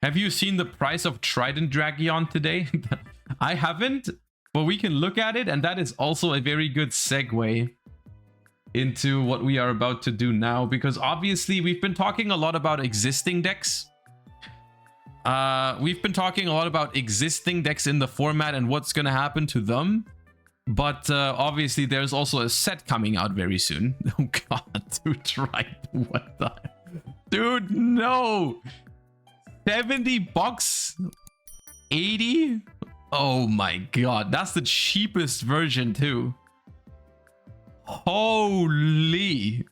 Have you seen the price of Trident Dragon today? I haven't, but we can look at it, and that is also a very good segue into what we are about to do now, because obviously we've been talking a lot about existing decks. We've been talking a lot about existing decks in the format and what's going to happen to them. But obviously there's also a set coming out very soon. Oh god, dude, right? What the... Dude, no! 70 bucks? 80? Oh my god, that's the cheapest version too. Holy.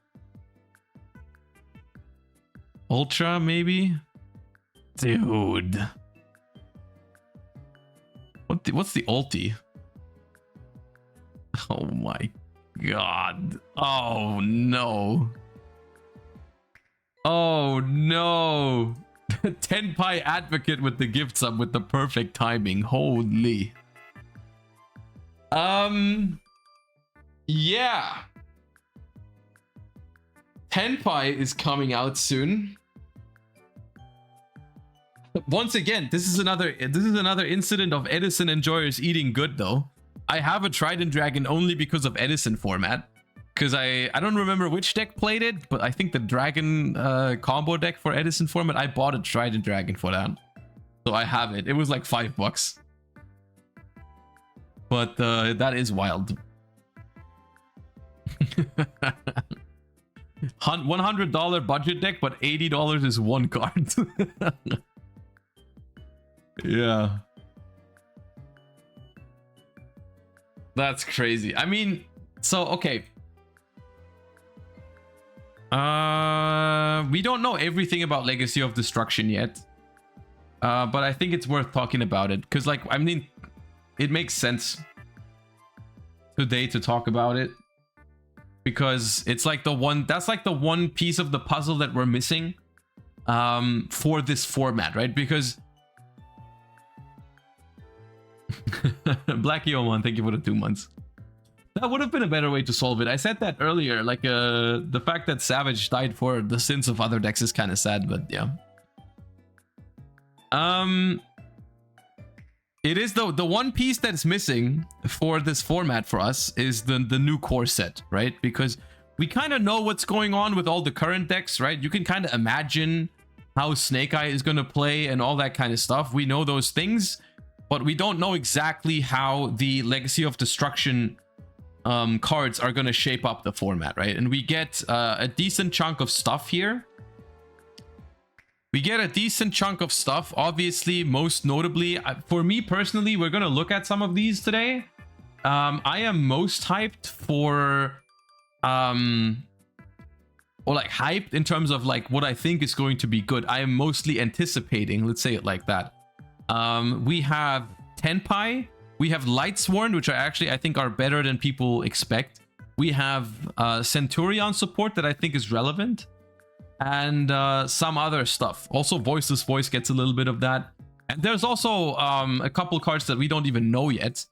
Ultra, maybe? Dude. What's the ulti? Oh my god. Oh no. Oh no. Tenpai advocate with the gift sub with the perfect timing. Holy. Yeah. Tenpai is coming out soon. Once again, this is another incident of Edison enjoyers eating good though. I have a Trident Dragon only because of Edison format. Because I don't remember which deck played it, but I think the Dragon combo deck for Edison format, I bought a Trident Dragon for that. So I have it. It was like $5. But that is wild. $100 budget deck, but $80 is one card. Yeah. That's crazy. I mean, so, okay. We don't know everything about Legacy of Destruction yet. But I think it's worth talking about it. Because, like, I mean, it makes sense today to talk about it. Because it's like the one, that's like the one piece of the puzzle that we're missing for this format, right? Because Blacky Oman, thank you for the 2 months. That would have been a better way to solve it. I said that earlier, like the fact that Savage died for the sins of other decks is kind of sad, but yeah. It is the one piece that's missing for this format for us is the new core set, right? Because we kind of know what's going on with all the current decks, right? You can kind of imagine how Snake Eye is going to play and all that kind of stuff. We know those things, but we don't know exactly how the Legacy of Destruction cards are going to shape up the format, right? And we get a decent chunk of stuff here. We get a decent chunk of stuff, obviously, most notably. For me personally, we're going to look at some of these today. I am most hyped for... or like hyped in terms of like what I think is going to be good. I am mostly anticipating, let's say it like that. We have Tenpai. We have Lightsworn, which I think are better than people expect. We have Centur-Ion support that I think is relevant. And some other stuff. Also, Voiceless Voice gets a little bit of that. And there's also a couple cards that we don't even know yet.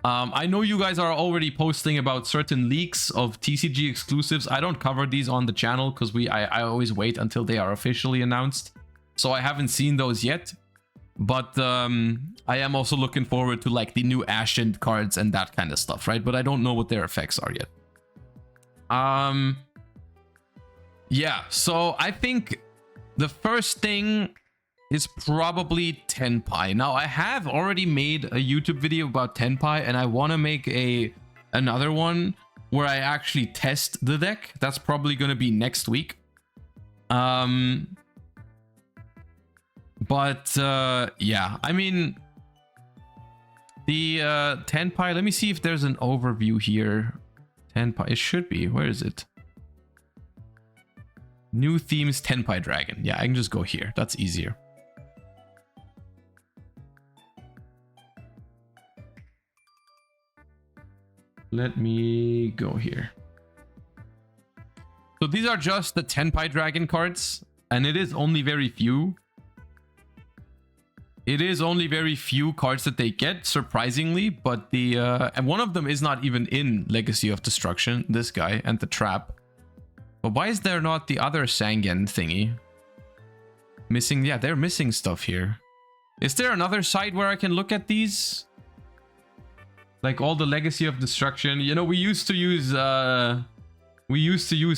I know you guys are already posting about certain leaks of TCG exclusives. I don't cover these on the channel because I always wait until they are officially announced. So I haven't seen those yet. But I am also looking forward to like the new Ashen cards and that kind of stuff, right? But I don't know what their effects are yet. Yeah, so I think the first thing is probably Tenpai. Now, I have already made a YouTube video about Tenpai, and I want to make another one where I actually test the deck. That's probably going to be next week. But yeah, I mean, the Tenpai, let me see if there's an overview here. Tenpai, it should be. Where is it? New themes, Tenpai Dragon. Yeah, I can just go here. That's easier. Let me go here. So these are just the Tenpai Dragon cards, and it is only very few. It is only very few cards that they get, surprisingly, but the and one of them is not even in Legacy of Destruction, this guy, and the Trap. But why is there not the other Sangen thingy? Missing, yeah, they're missing stuff here. Is there another site where I can look at these? Like all the Legacy of Destruction. You know, we used to use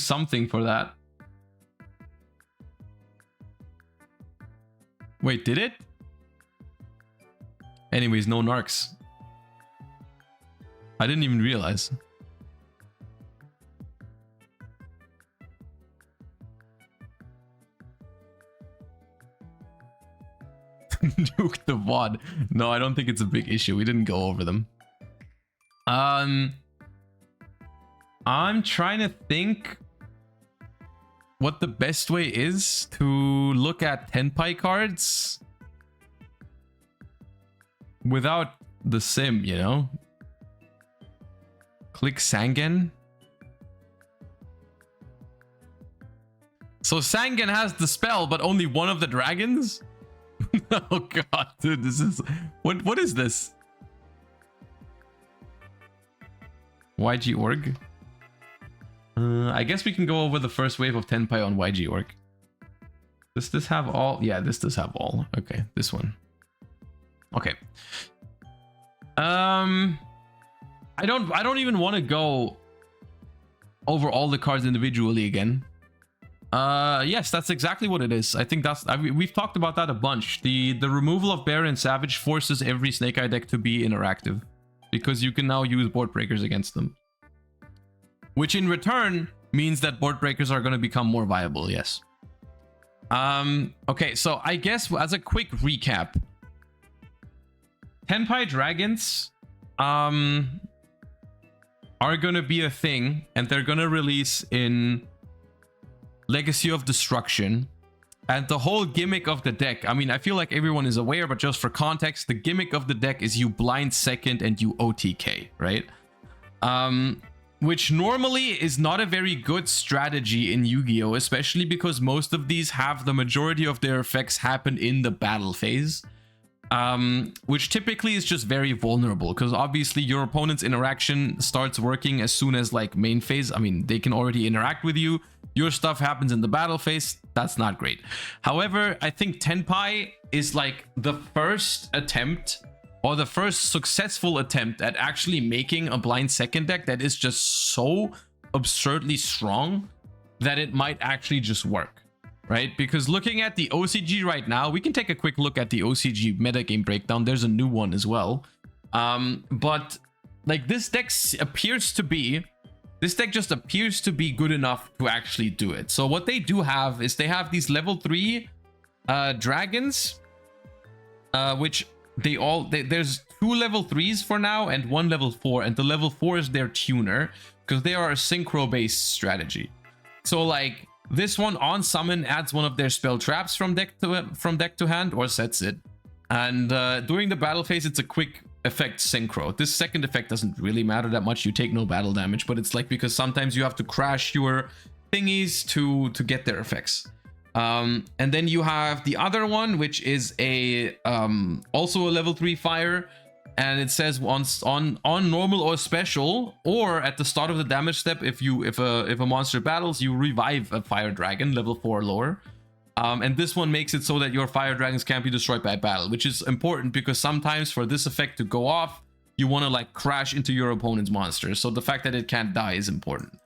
something for that. Wait, did it? Anyways, no narcs. I didn't even realize. Nuke the VOD. No, I don't think it's a big issue. We didn't go over them. I'm trying to think what the best way is to look at Tenpai cards without the sim, you know? Click Sangen. So Sangen has the spell, but only one of the dragons? Oh god, dude, this is... What is this? YG org? I guess we can go over the first wave of Tenpai on YG org. Does this have all? Yeah, this does have all. Okay, this one. Okay. I don't even want to go over all the cards individually again. Yes, that's exactly what it is. I think that's... we've talked about that a bunch. The removal of Bear and Savage forces every Snake Eye deck to be interactive, because you can now use board breakers against them. Which in return means that board breakers are going to become more viable, yes. Okay, so I guess as a quick recap, Tenpai Dragons are going to be a thing, and they're going to release in Legacy of Destruction. And the whole gimmick of the deck, I mean, I feel like everyone is aware, but just for context, the gimmick of the deck is you blind second and you OTK, right? Which normally is not a very good strategy in Yu-Gi-Oh, especially because most of these have the majority of their effects happen in the battle phase. Which typically is just very vulnerable, because obviously your opponent's interaction starts working as soon as like main phase. I mean, they can already interact with you. Your stuff happens in the battle phase. That's not great. However, I think Tenpai is like the first attempt, or the first successful attempt at actually making a blind second deck that is just so absurdly strong that it might actually just work, right? Because looking at the OCG right now, we can take a quick look at the OCG metagame breakdown. There's a new one as well. But like this deck just appears to be good enough to actually do it. So what they do have is they have these level 3 dragons, which there's 2 level 3s for now and 1 level 4, and the level 4 is their tuner, because they are a synchro based strategy. So like this one on summon adds one of their spell traps from deck to hand, or sets it, and during the battle phase it's a quick effect synchro. This second effect doesn't really matter that much. You take no battle damage, but it's like because sometimes you have to crash your thingies to get their effects. And then you have the other one, which is a also a level 3 fire, and it says once on normal or special, or at the start of the damage step, if a monster battles, you revive a fire dragon level 4 or lower. And this one makes it so that your fire dragons can't be destroyed by battle, which is important because sometimes for this effect to go off, you want to like crash into your opponent's monsters. So the fact that it can't die is important.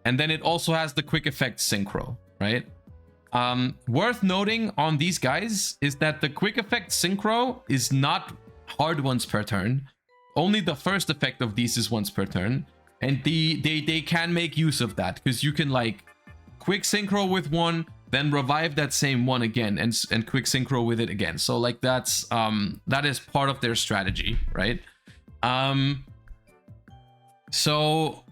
And then it also has the quick effect synchro, right? Worth noting on these guys is that the quick effect synchro is not hard once per turn. Only the first effect of these is once per turn. And they can make use of that, because you can like quick synchro with one, then revive that same one again and quick synchro with it again. So like that is part of their strategy, right? So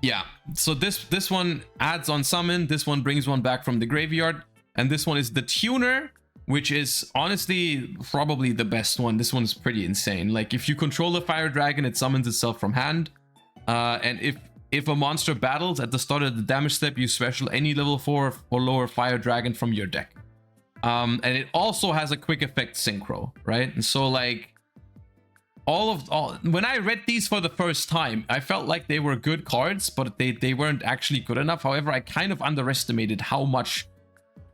yeah, so this one adds on summon, this one brings one back from the graveyard, and this one is the tuner, which is honestly probably the best one. This one's pretty insane. Like if you control the fire dragon, it summons itself from hand, and if a monster battles at the start of the damage step, you special any level 4 or lower fire dragon from your deck. And it also has a quick effect synchro, right? And so like when I read these for the first time, I felt like they were good cards, but they weren't actually good enough. However, I kind of underestimated how much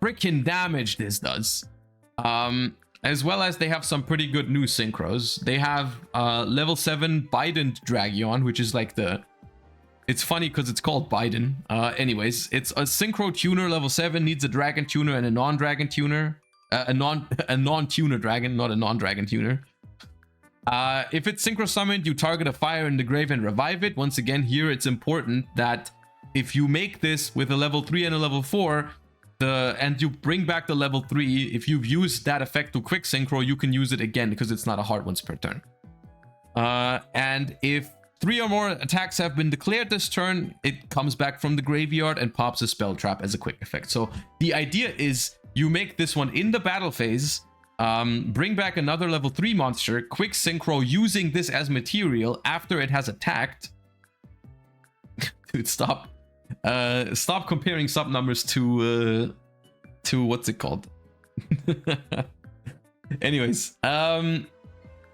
freaking damage this does. As well as they have some pretty good new synchros. They have level 7 Trident Dragon, which is like the... It's funny because it's called Biden. Anyways, it's a synchro tuner level 7, needs a dragon tuner and a non-dragon tuner. A non-tuner dragon, not a non-dragon tuner. If it's synchro summoned, you target a fire in the grave and revive it. Once again, here it's important that if you make this with a level 3 and a level 4, and you bring back the level 3, if you've used that effect to quick synchro, you can use it again because it's not a hard once per turn. And if 3 or more attacks have been declared this turn, it comes back from the graveyard and pops a spell trap as a quick effect. So the idea is you make this one in the battle phase, bring back another level 3 monster, quick synchro using this as material after it has attacked. Dude, stop comparing sub numbers to what's it called? Anyways,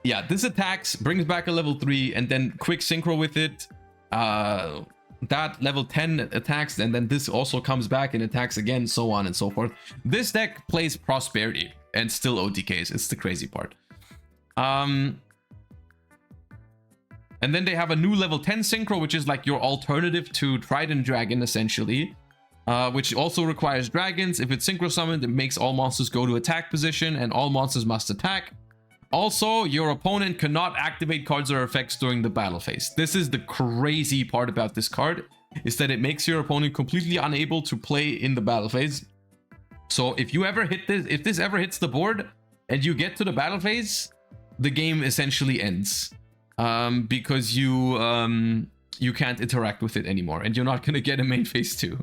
yeah, this attacks, brings back a level 3, and then quick synchro with it. That level 10 attacks, and then this also comes back and attacks again, so on and so forth. This deck plays Prosperity and still OTKs. It's the crazy part. And then they have a new level 10 synchro, which is like your alternative to Trident Dragon, essentially. Which also requires dragons. If it's synchro summoned, it makes all monsters go to attack position, and all monsters must attack. Also, your opponent cannot activate cards or effects during the battle phase. This is the crazy part about this card, is that it makes your opponent completely unable to play in the battle phase. So if you ever hit this, if this ever hits the board and you get to the battle phase, the game essentially ends. Because you can't interact with it anymore, and you're not gonna get a main phase 2.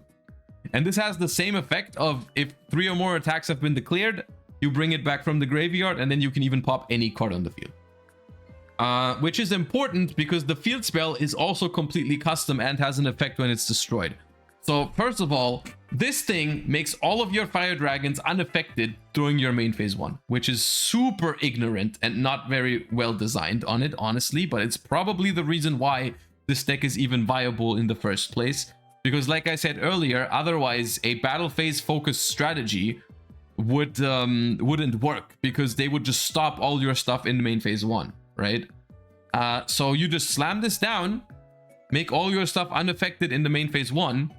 And this has the same effect of if 3 or more attacks have been declared, you bring it back from the graveyard, and then you can even pop any card on the field. Which is important because the field spell is also completely custom and has an effect when it's destroyed. So first of all, this thing makes all of your fire dragons unaffected during your main phase 1, which is super ignorant and not very well designed on it, honestly, but it's probably the reason why this deck is even viable in the first place. Because like I said earlier, otherwise a battle phase focused strategy wouldn't work, because they would just stop all your stuff in the main phase 1, right? So you just slam this down, make all your stuff unaffected in the main phase 1,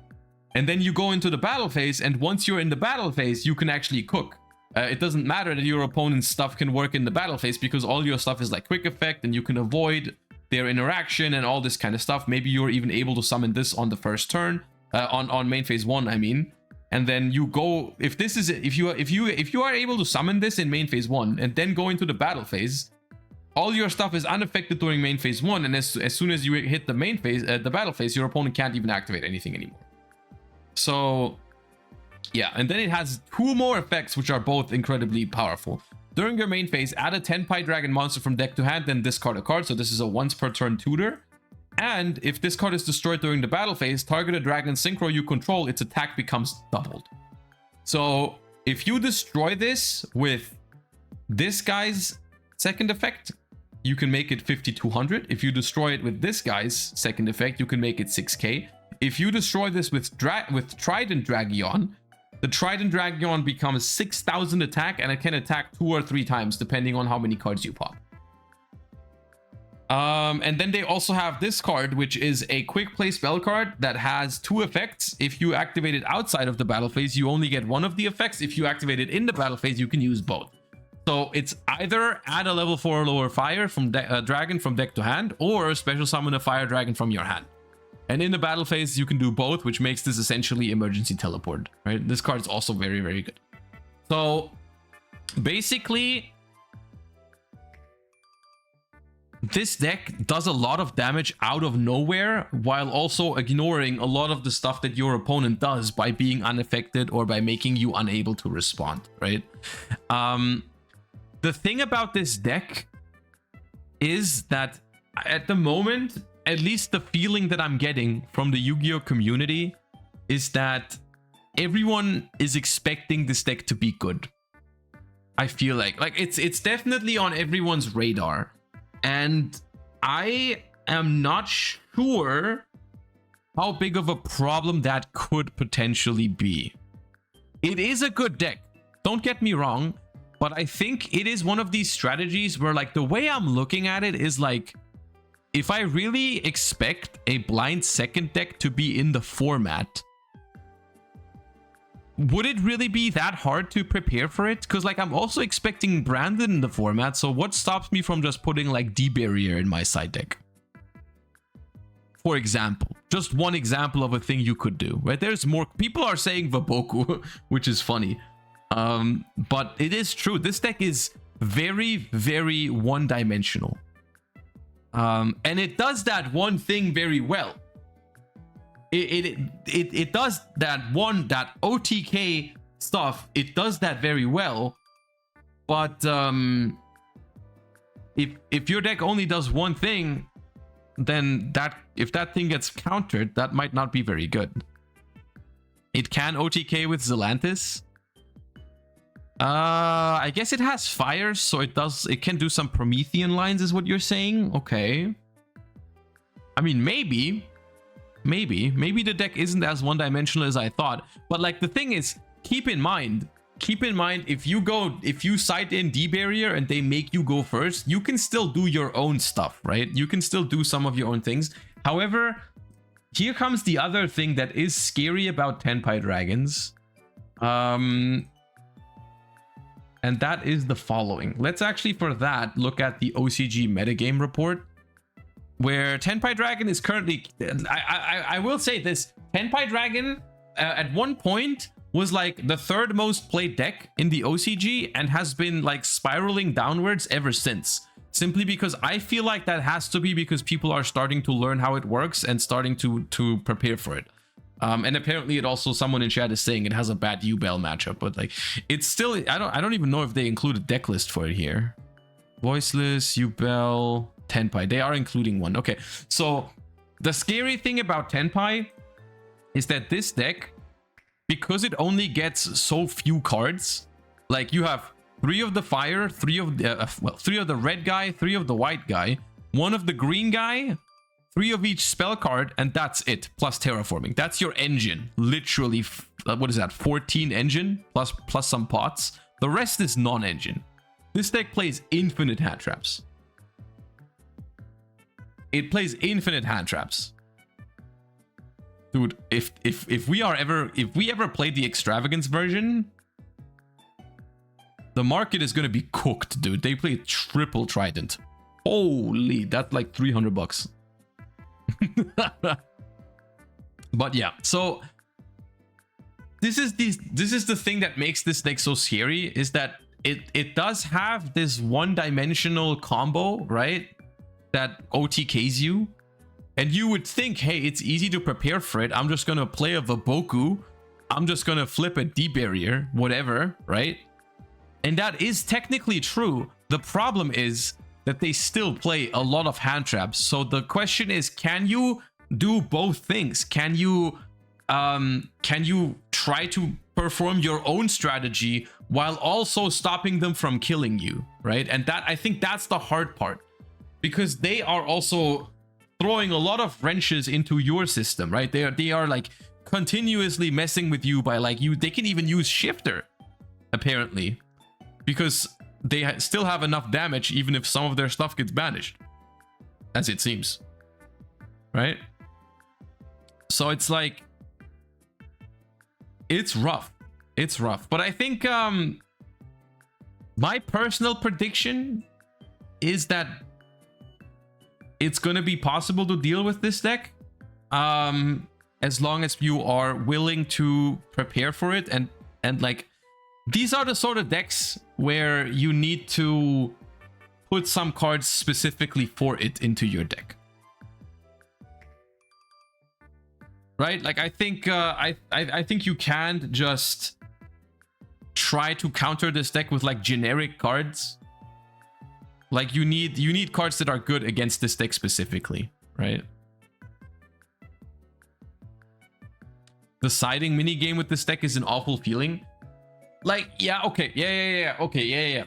and then you go into the battle phase, and once you're in the battle phase, you can actually cook. It doesn't matter that your opponent's stuff can work in the battle phase, because all your stuff is like quick effect, and you can avoid their interaction and all this kind of stuff. Maybe you're even able to summon this on the first turn, on main phase 1, I mean. And then you go, if you are able to summon this in main phase 1 and then go into the battle phase, all your stuff is unaffected during main phase 1, and as soon as you hit the main phase, the battle phase, your opponent can't even activate anything anymore. So yeah, and then it has 2 more effects which are both incredibly powerful. During your main phase, add a Tenpai Dragon monster from deck to hand, then discard a card. So this is a once per turn tutor. And if this card is destroyed during the battle phase, target a dragon synchro you control, its attack becomes doubled. So if you destroy this with this guy's second effect, you can make it 5200. If you destroy it with this guy's second effect, you can make it 6k. If you destroy this with Trident Dragon, the Trident Dragon becomes 6000 attack, and it can attack 2 or 3 times depending on how many cards you pop. And then they also have this card, which is a quick play spell card that has 2 effects. If you activate it outside of the battle phase, you only get 1 of the effects. If you activate it in the battle phase, you can use both. So it's either add a level 4 or lower fire from dragon from deck to hand, or special summon a fire dragon from your hand. And in the battle phase, you can do both, which makes this essentially emergency teleport, right? This card is also very, very good. So basically, this deck does a lot of damage out of nowhere, while also ignoring a lot of the stuff that your opponent does by being unaffected or by making you unable to respond, right? The thing about this deck is that at the moment, at least the feeling that I'm getting from the Yu-Gi-Oh community is that everyone is expecting this deck to be good. I feel like it's definitely on everyone's radar. And I am not sure how big of a problem that could potentially be. It is a good deck. Don't get me wrong, but I think it is one of these strategies where, like, the way I'm looking at it is like, if I really expect a blind second deck to be in the format, would it really be that hard to prepare for it? Because, like, I'm also expecting Brandon in the format, so what stops me from just putting, like, D-Barrier in my side deck? For example, just one example of a thing you could do, right? There's more. People are saying Vaboku, which is funny. But it is true. This deck is very, very one-dimensional. And it does that one thing very well. It does that OTK stuff. It does that very well. But if your deck only does one thing, then if that thing gets countered, that might not be very good. It can OTK with Zelantis. I guess it has fire, so it can do some Promethean lines, is what you're saying. Okay. I mean, maybe the deck isn't as one-dimensional as I thought. But, like, the thing is, keep in mind, if you side in D-Barrier and they make you go first, you can still do your own stuff, right? You can still do some of your own things. However, here comes the other thing that is scary about Tenpai Dragons. And that is the following. Let's actually, for that, look at the OCG metagame report, where Tenpai Dragon is currently... I will say this. Tenpai Dragon, at one point, was like the third most played deck in the OCG and has been, like, spiraling downwards ever since. Simply because I feel like that has to be because people are starting to learn how it works and starting to prepare for it. And apparently it also, someone in chat is saying it has a bad Yubel matchup, but, like, it's still, I don't even know if they include a deck list for it here. Voiceless, Yubel, Tenpai, they are including one. Okay, so the scary thing about Tenpai is that this deck, because it only gets so few cards, like, you have 3 of the fire, 3 of the red guy, 3 of the white guy, 1 of the green guy, 3 of each spell card, and that's it, plus terraforming. That's your engine. Literally, what is that? 14 engine plus some pots. The rest is non-engine. This deck plays infinite hand traps. It plays infinite hand traps. Dude, if we ever play the extravagance version, the market is gonna be cooked, dude. They play triple Trident. Holy, that's like $300. But yeah, so this is the thing that makes this deck so scary, is that it does have this one-dimensional combo, right, that OTKs you, and you would think, hey, it's easy to prepare for it. I'm just gonna play a Vaboku, I'm just gonna flip a D-Barrier, whatever, right? And that is technically true. The problem is that they still play a lot of hand traps. So the question is, can you do both things? Can you try to perform your own strategy while also stopping them from killing you, right? And that, I think that's the hard part, because they are also throwing a lot of wrenches into your system, right? They are like continuously messing with you by, like, they can even use Shifter, apparently, because they still have enough damage even if some of their stuff gets banished, as it seems, right? So it's like, it's rough. It's rough. But I think my personal prediction is that it's going to be possible to deal with this deck, as long as you are willing to prepare for it. And like, these are the sort of decks where you need to put some cards specifically for it into your deck, right? Like, I think I think you can't just try to counter this deck with, like, generic cards. Like, you need cards that are good against this deck specifically, right? The siding minigame with this deck is an awful feeling. Like, yeah, okay, yeah, okay, yeah.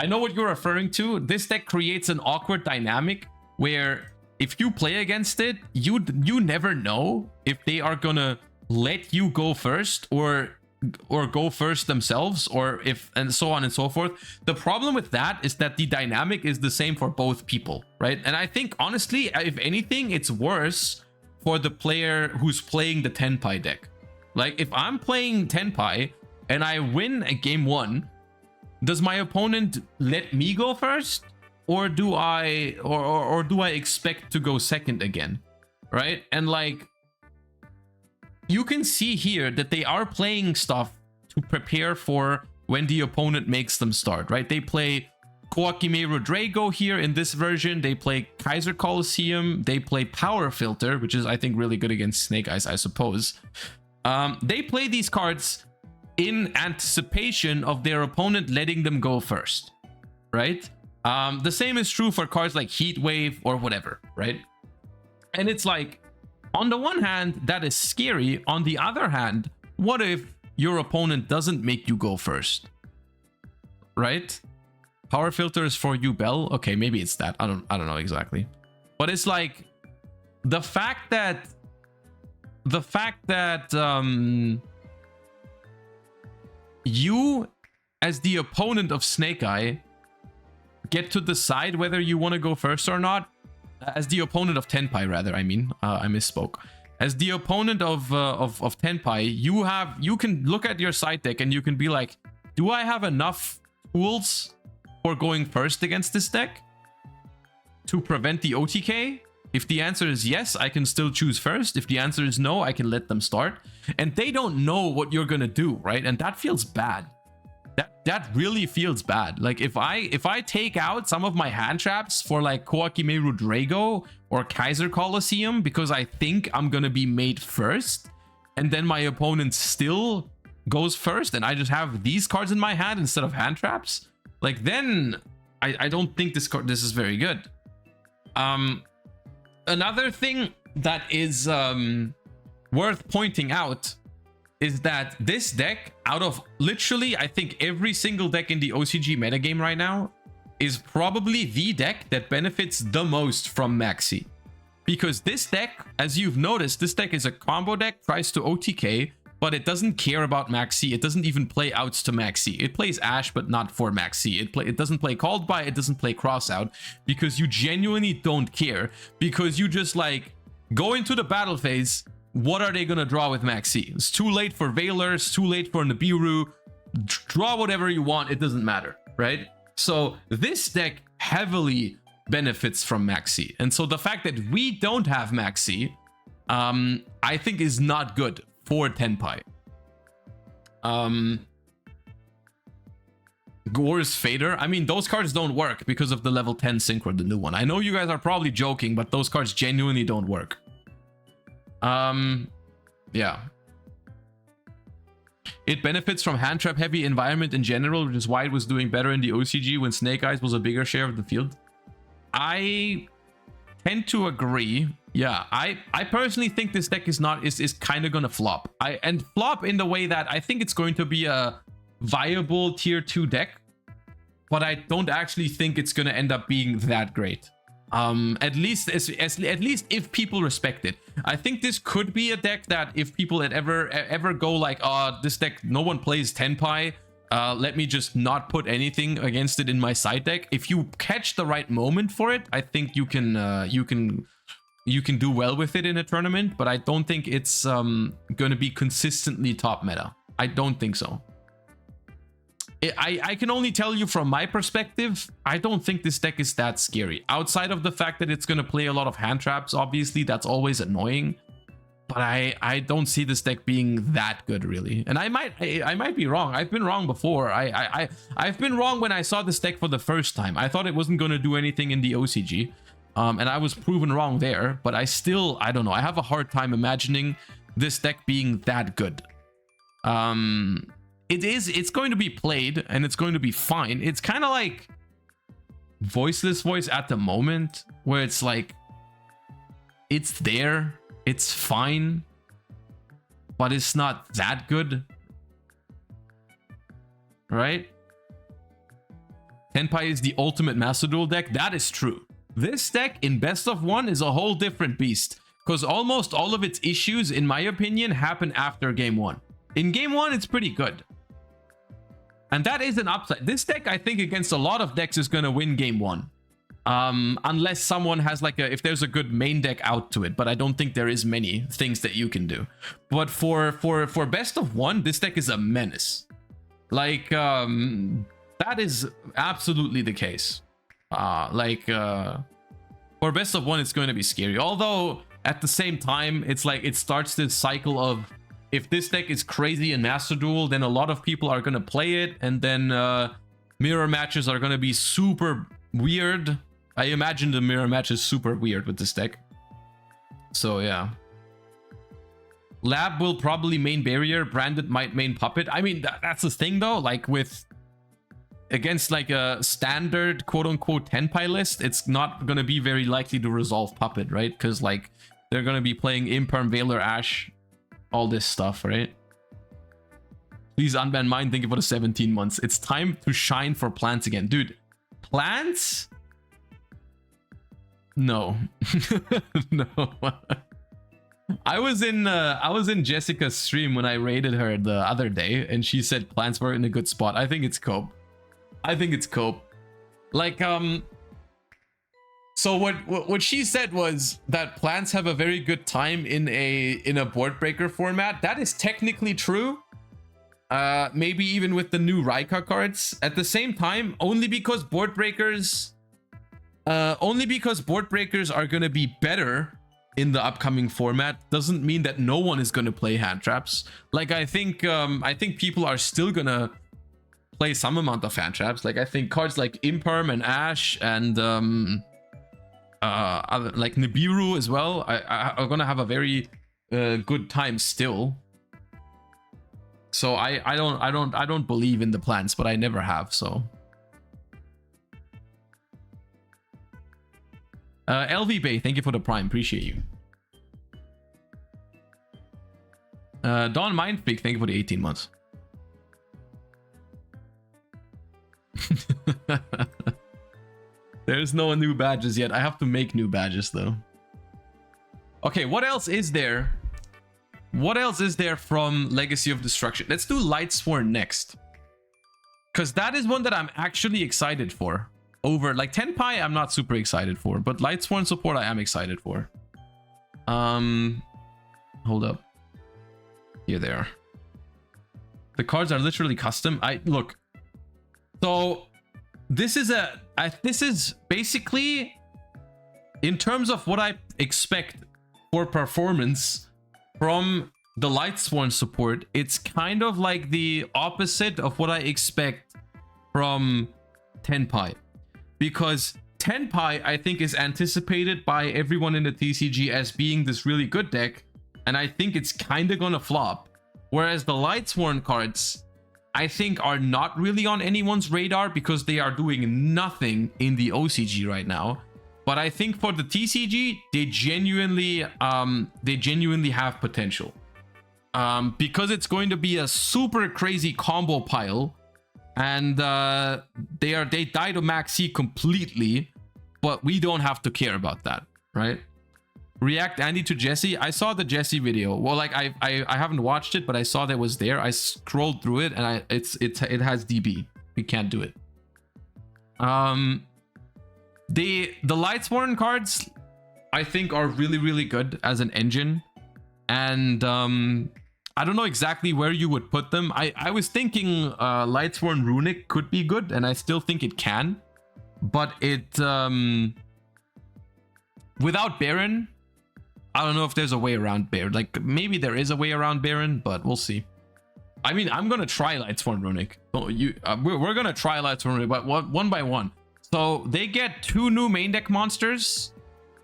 I know what you're referring to. This deck creates an awkward dynamic where if you play against it, you never know if they are gonna let you go first, or go first themselves, or if, and so on and so forth. The problem with that is that the dynamic is the same for both people, right? And I think honestly, if anything, it's worse for the player who's playing the Tenpai deck. Like if I'm playing Tenpai and I win a game 1, does my opponent let me go first, or do I or do I expect to go second again, right? And like, you can see here that they are playing stuff to prepare for when the opponent makes them start, right? They play Koakimeru Drago here in this version. They play Kaiser Colosseum. They play Power Filter, which is, I think, really good against Snake Eyes, I suppose. They play these cards in anticipation of their opponent letting them go first, right? The same is true for cards like Heat Wave or whatever, right? And it's like, on the one hand, that is scary. On the other hand, what if your opponent doesn't make you go first? Right? Power Filter is for Yubel. Okay, maybe it's that. I don't know exactly. But it's like the fact that you as the opponent of Snake Eye get to decide whether you want to go first or not. As the opponent of Tenpai, rather, I mean, I misspoke. As the opponent of Tenpai, you can look at your side deck and you can be like, do I have enough tools for going first against this deck to prevent the OTK? If the answer is yes, I can still choose first. If the answer is no, I can let them start. And they don't know what you're gonna do, right? And that feels bad. That really feels bad. Like if I take out some of my hand traps for like Koakimeru Drago or Kaiser Colosseum because I think I'm gonna be made first, and then my opponent still goes first and I just have these cards in my hand instead of hand traps, like then I don't think this is very good. Another thing that is worth pointing out is that this deck, out of literally, I think every single deck in the OCG metagame right now, is probably the deck that benefits the most from Maxi. Because this deck, as you've noticed, this deck is a combo deck, tries to OTK, but it doesn't care about Maxi. It doesn't even play outs to Maxi. It plays Ash, but not for Maxi. It doesn't play Called By, it doesn't play Cross Out, because you genuinely don't care. Because you just like, go into the battle phase, what are they gonna draw with Maxi? It's too late for Veiler, it's too late for Nibiru. Draw whatever you want, it doesn't matter, right? So this deck heavily benefits from Maxi. And so the fact that we don't have Maxi, I think is not good for Tenpai. Gore's Fader, I mean, those cards don't work because of the level 10 Synchro, the new one. I know you guys are probably joking, but those cards genuinely don't work. Yeah. It benefits from hand trap heavy environment in general, which is why it was doing better in the OCG when Snake Eyes was a bigger share of the field. I tend to agree. Yeah, I personally think this deck is kind of gonna flop. And flop in the way that I think it's going to be a viable tier 2 deck, but I don't actually think it's gonna end up being that great. At least if people respect it. I think this could be a deck that if people had ever go like, this deck, no one plays Tenpai, let me just not put anything against it in my side deck. If you catch the right moment for it, I think you can do well with it in a tournament, but I don't think it's going to be consistently top meta. I don't think so. I can only tell you from my perspective, I don't think this deck is that scary. Outside of the fact that it's going to play a lot of hand traps, obviously, that's always annoying. But I don't see this deck being that good, really. And I might be wrong. I've been wrong before. I've been wrong when I saw this deck for the first time. I thought it wasn't going to do anything in the OCG. And I was proven wrong there. But I don't know. I have a hard time imagining this deck being that good. It's going to be played and it's going to be fine. It's kind of like Voiceless Voice at the moment, where it's like, it's there, it's fine, but it's not that good, right? Tenpai is the ultimate Master Duel deck. That is true. This deck in best of one is a whole different beast, because almost all of its issues, in my opinion, happen after game 1. In game one, it's pretty good. And that is an upside. This deck, I think, against a lot of decks is going to win game one. Unless someone has like if there's a good main deck out to it. But I don't think there is many things that you can do. But for best of one, this deck is a menace. Like, that is absolutely the case. For best of one, it's going to be scary. Although, at the same time, it's like it starts this cycle of if this deck is crazy in Master Duel, then a lot of people are going to play it. And then mirror matches are going to be super weird. I imagine the mirror match is super weird with this deck. So, yeah. Lab will probably main barrier. Branded might main puppet. I mean, that's the thing, though. Like, with... against like a standard quote-unquote Tenpai list, it's not going to be very likely to resolve puppet, right? Because like they're going to be playing Imperm, Veiler, Ash, all this stuff, right? Please unban mine. Thank you for the 17 months. It's time to shine for plants again. Dude, plants? No. No. I was in Jessica's stream when I raided her the other day, and she said plants were in a good spot. I think it's cope. I think it's cope. Like, so what she said was that plants have a very good time in a board breaker format. That is technically true. Maybe even with the new Raika cards. At the same time, only because board breakers are gonna be better in the upcoming format doesn't mean that no one is gonna play hand traps. Like, I think people are still gonna play some amount of hand traps. Like, I think cards like Imperm and Ash and like Nibiru as well are gonna have a very good time still. So I don't believe in the plans, but I never have. So LV Bay, thank you for the prime, appreciate you. Don Mindfreak, thank you for the 18 months. There's no new badges yet. I have to make new badges though. Okay, what else is there? What else is there from Legacy of Destruction? Let's do Lightsworn next, because that is one that I'm actually excited for. Over like Tenpai, I'm not super excited for, but Lightsworn support I am excited for. Hold up. Here they are. The cards are literally custom. Look. So this is basically, in terms of what I expect for performance from the Lightsworn support, it's kind of like the opposite of what I expect from Tenpai. Because Tenpai, I think, is anticipated by everyone in the TCG as being this really good deck, and I think it's kind of gonna flop. Whereas the Lightsworn cards, I think, are not really on anyone's radar because they are doing nothing in the OCG right now. But I think for the TCG, they genuinely have potential. Because it's going to be a super crazy combo pile, and they die to Maxx completely, but we don't have to care about that, right? React Andy to Jesse. I saw the Jesse video. Well, like I haven't watched it, but I saw that it was there. I scrolled through it, and it has DB. We can't do it. The Lightsworn cards, I think, are really good as an engine, and I don't know exactly where you would put them. I was thinking Lightsworn Runic could be good, and I still think it can, but it without Baron, I don't know if there's a way around Baron. Like, maybe there is a way around Baron, but we'll see. I mean, I'm gonna try Lightsworn Runic. We're gonna try Lightsworn Runic, but one by one. So they get 2 new main deck monsters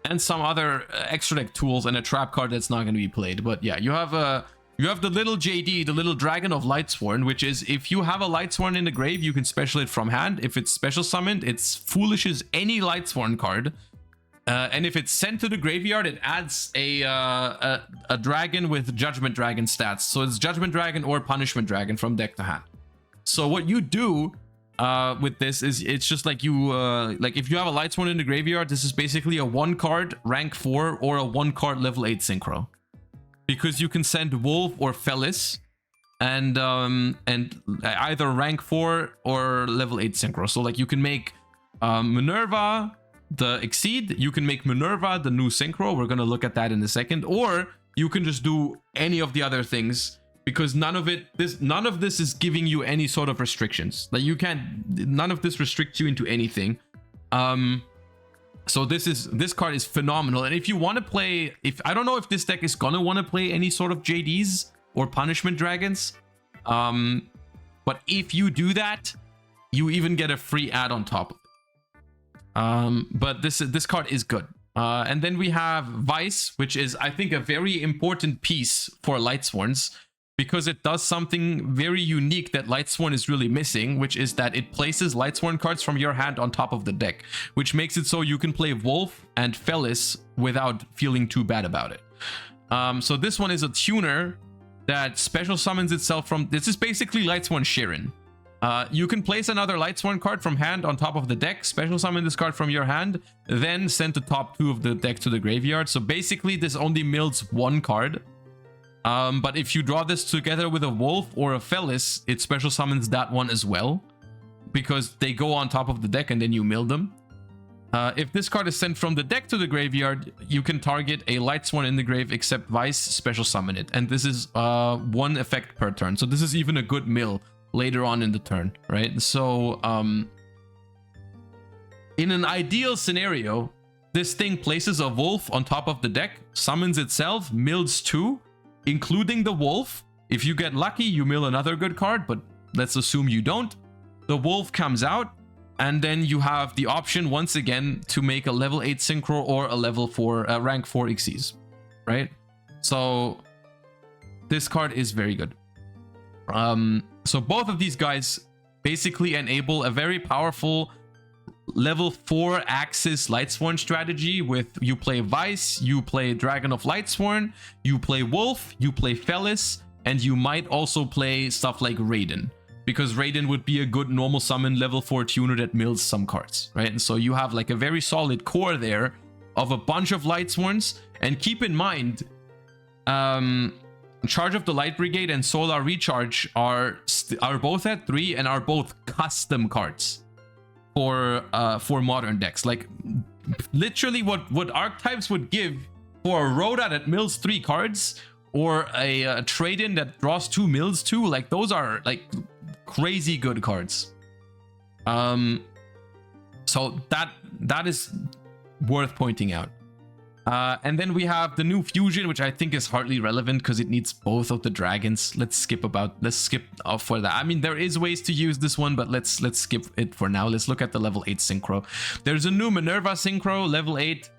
and some other extra deck tools and a trap card that's not going to be played. But yeah, you have the little JD, the little Dragon of Lightsworn, which is if you have a Lightsworn in the grave, you can special it from hand. If it's special summoned, it's foolish as any Lightsworn card. And if it's sent to the graveyard, it adds a dragon with Judgment Dragon stats. So it's Judgment Dragon or Punishment Dragon from deck to hand. So what you do with this is, it's just like you like if you have a Lightsworn in the graveyard, this is basically a 1 card rank 4 or a 1 card level 8 synchro, because you can send Wolf or Felis, and either rank 4 or level 8 synchro. So like you can make Minerva the Exceed, you can make Minerva the new synchro. We're gonna look at that in a second, or you can just do any of the other things, because none of this is giving you any sort of restrictions. Like none of this restricts you into anything. So this card is phenomenal. And if you want to play, I don't know if this deck is gonna want to play any sort of JDs or punishment dragons, but if you do that, you even get a free ad on top of it. But this card is good. And then we have Vice, which is, I think, a very important piece for Lightsworns, because it does something very unique that Lightsworn is really missing, which is that it places Lightsworn cards from your hand on top of the deck, which makes it so you can play Wolf and Felis without feeling too bad about it. So this one is a tuner that special summons itself from... This is basically Lightsworn Shirin. You can place another Lightsworn card from hand on top of the deck, special summon this card from your hand, then send the top 2 of the deck to the graveyard. So basically this only mills 1 card. But if you draw this together with a Wolf or a Felis, it special summons that one as well, because they go on top of the deck and then you mill them. If this card is sent from the deck to the graveyard, you can target a Lightsworn in the grave except Vice, special summon it. And this is 1 effect per turn. So this is even a good mill later on in the turn, right? So in an ideal scenario, this thing places a Wolf on top of the deck, summons itself, mills 2, including the Wolf. If you get lucky, you mill another good card, but let's assume you don't. The Wolf comes out, and then you have the option once again to make a level 8 synchro or a level 4 rank 4 Xyz, right? So this card is very good. So both of these guys basically enable a very powerful level 4 Axis Lightsworn strategy with you play Vice, you play Dragon of Lightsworn, you play Wolf, you play Felis, and you might also play stuff like Raiden, because Raiden would be a good normal summon level 4 tuner that mills some cards, right? And so you have like a very solid core there of a bunch of Lightsworns. And keep in mind, Charge of the Light Brigade and Solar Recharge are both at 3 and are both custom cards for modern decks. Like literally what archetypes would give for a Rhoda that mills 3 cards, or a trade-in that draws 2 mills 2, like those are like crazy good cards. So that is worth pointing out. And then we have the new fusion, which I think is hardly relevant because it needs both of the dragons. Let's skip off for that. I mean, there is ways to use this one, but let's skip it for now. Let's look at the level 8 synchro. There's a new Minerva synchro, level 8.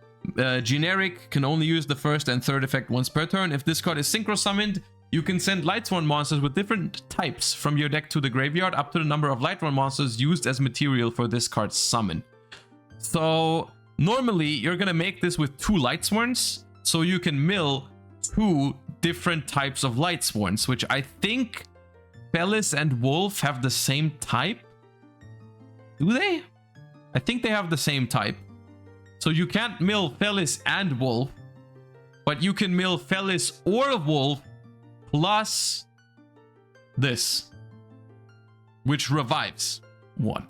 Generic, can only use the first and third effect once per turn. If this card is synchro summoned, you can send Lightsworn monsters with different types from your deck to the graveyard, up to the number of Lightsworn monsters used as material for this card's summon. So normally you're gonna make this with 2 Lightsworns, so you can mill 2 different types of Lightsworns, which I think Felis and Wolf have the same type. Do they? I think they have the same type. So you can't mill Felis and Wolf, but you can mill Felis or Wolf plus this, which revives 1.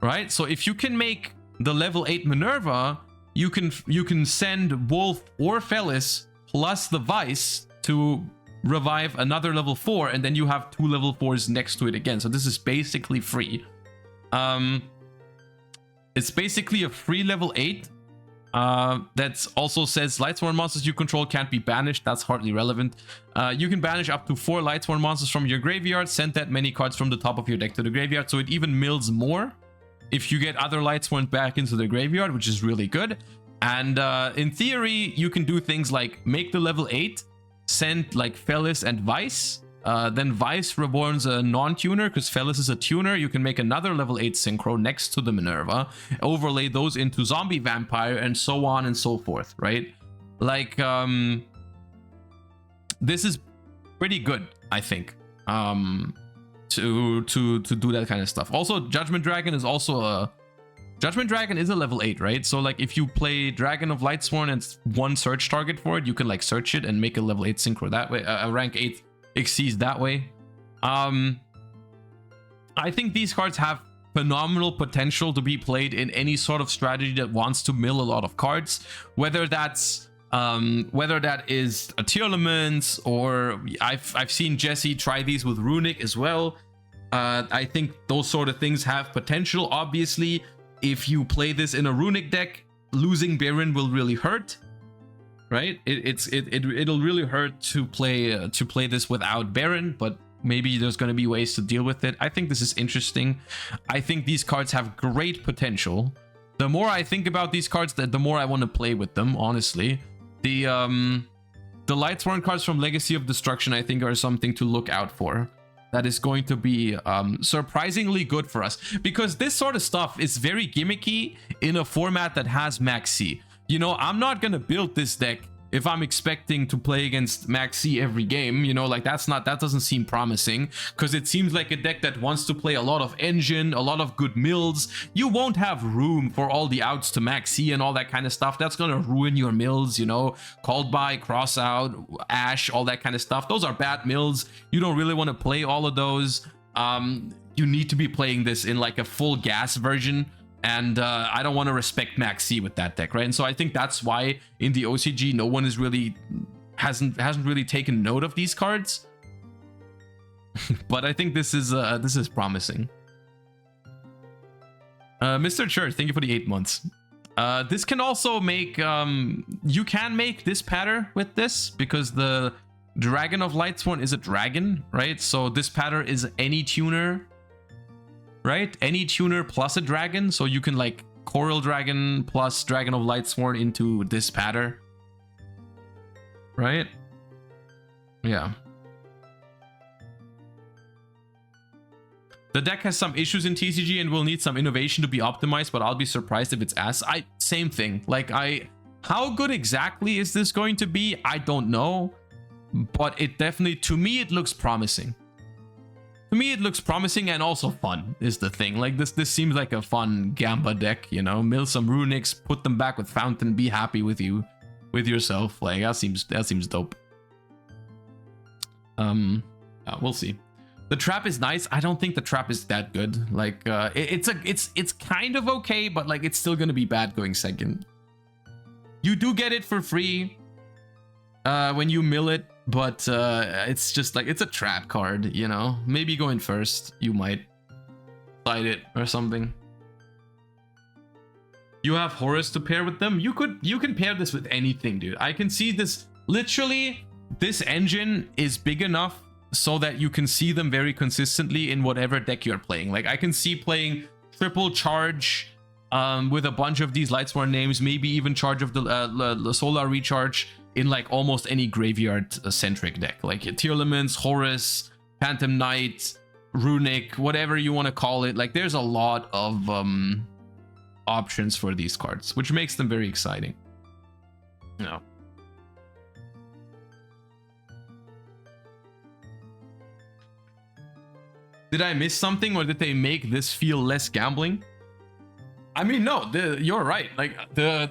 Right? So if you can make the level 8 Minerva, you can send Wolf or Felis plus the Vice to revive another level 4, and then you have 2 level 4s next to it again. So this is basically free. It's basically a free level 8 that also says Lightsworn monsters you control can't be banished. That's hardly relevant. You can banish up to 4 Lightsworn monsters from your graveyard, send that many cards from the top of your deck to the graveyard, so it even mills more if you get other Lightsworn back into the graveyard, which is really good. And in theory, you can do things like make the level 8, send like Felis and Vice. Then Vice reborns a non-tuner because Felis is a tuner. You can make another level 8 synchro next to the Minerva, overlay those into Zombie Vampire, and so on and so forth, right? Like, this is pretty good, I think, to do that kind of stuff. Also, Judgment Dragon is also a... Judgment Dragon is a level 8, right? So like if you play Dragon of Lightsworn and it's 1 search target for it, you can like search it and make a level 8 synchro that way, a rank 8 exceeds that way. I think these cards have phenomenal potential to be played in any sort of strategy that wants to mill a lot of cards, whether that is a tier elements, or I've seen Jesse try these with Runic as well. I think those sort of things have potential. Obviously, if you play this in a Runic deck, losing Baron will really hurt, right? It'll really hurt to play this without Baron, but maybe there's going to be ways to deal with it. I think this is interesting. I think these cards have great potential. The more I think about these cards, the more I want to play with them, honestly. The Lightsworn cards from Legacy of Destruction, I think, are something to look out for. That is going to be surprisingly good for us, because this sort of stuff is very gimmicky in a format that has Maxx. You know, I'm not going to build this deck if I'm expecting to play against Maxx every game, you know, like that doesn't seem promising, because it seems like a deck that wants to play a lot of engine, a lot of good mills. You won't have room for all the outs to Maxx and all that kind of stuff. That's gonna ruin your mills, you know, called by, cross out, ash, all that kind of stuff. Those are bad mills. You don't really want to play all of those. You need to be playing this in like a full gas version. And I don't want to respect Maxx with that deck, right? And so I think that's why in the OCG no one is really hasn't really taken note of these cards. But I think this is promising. Mr. Church, thank you for the 8 months. This can also make you can make this pattern with this, because the Dragon of Lightsworn is a dragon, right? So this pattern is any tuner. Right? Any tuner plus a dragon. So you can like Coral Dragon plus Dragon of Lightsworn into this pattern. Right? Yeah. The deck has some issues in TCG and will need some innovation to be optimized, but I'll be surprised if it's ass. Same thing. Like how good exactly is this going to be? I don't know. But it definitely, to me, it looks promising. To me, it looks promising and also fun is the thing. Like this seems like a fun Gamba deck, you know. Mill some Runics, put them back with Fountain, be happy with yourself. Like that seems dope. We'll see. The trap is nice. I don't think the trap is that good. Like it's kind of okay, but like it's still gonna be bad going second. You do get it for free when you mill it. But it's just like, it's a trap card, you know. Maybe going first, you might slide it or something. You have Horus to pair with them. You can pair this with anything, dude. I can see this. Literally, this engine is big enough so that you can see them very consistently in whatever deck you're playing. Like I can see playing triple charge with a bunch of these Lightsworn names, maybe even charge of the Solar Recharge in like almost any graveyard centric deck, like Tier Elements, Horus, Phantom Knight, Runic, whatever you want to call it. Like there's a lot of options for these cards, which makes them very exciting. No. Did I miss something, or did they make this feel less gambling? I mean, no, you're right. Like the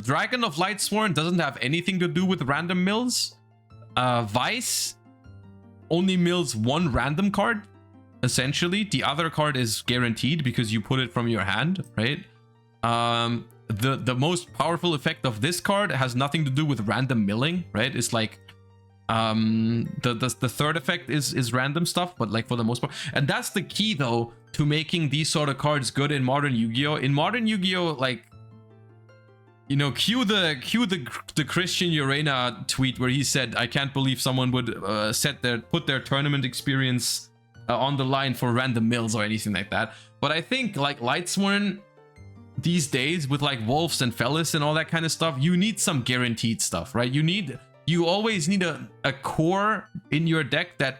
Dragon of Lightsworn doesn't have anything to do with random mills. Vice only mills one random card, essentially. The other card is guaranteed because you put it from your hand, right? The most powerful effect of this card has nothing to do with random milling, right? It's like the third effect is random stuff, but like for the most part. And that's the key though to making these sort of cards good in modern Yu-Gi-Oh. In modern Yu-Gi-Oh, like, you know, cue the Christian Urena tweet where he said, I can't believe someone would put their tournament experience on the line for random mills or anything like that. But I think like Lightsworn these days with like Wolves and Fellis and all that kind of stuff, you need some guaranteed stuff, right? You always need a core in your deck that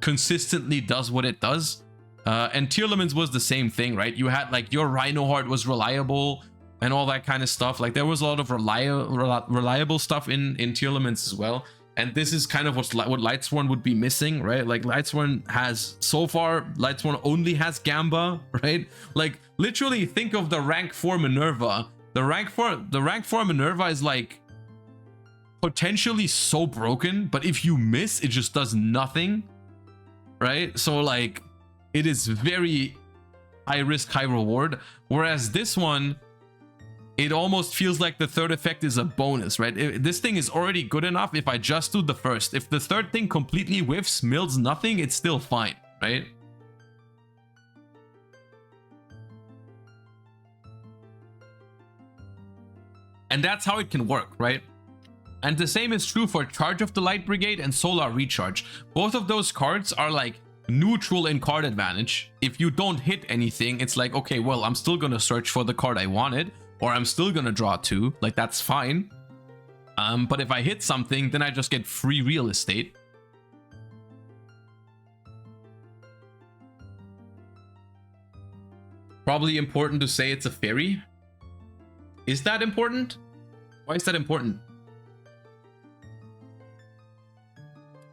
consistently does what it does. And Tearlaments was the same thing, right? You had like your Rhinoheart was reliable and all that kind of stuff. Like there was a lot of reliable stuff in Tearlaments as well. And this is kind of what Lightsworn would be missing, right? Like Lightsworn has, so far, Lightsworn only has Gamba, right? Like literally think of the rank 4 Minerva. The rank 4 Minerva is like potentially so broken, but if you miss, it just does nothing, right? So like, it is very high risk, high reward. Whereas this one, it almost feels like the third effect is a bonus, right? This thing is already good enough if I just do the first. If the third thing completely whiffs, mills nothing, it's still fine, right? And that's how it can work, right? And the same is true for Charge of the Light Brigade and Solar Recharge. Both of those cards are like neutral in card advantage. If you don't hit anything, it's like, okay, well, I'm still gonna search for the card I wanted, or I'm still gonna draw 2, like that's fine. But if I hit something, then I just get free real estate. Probably important to say it's a fairy. Is that important? Why is that important?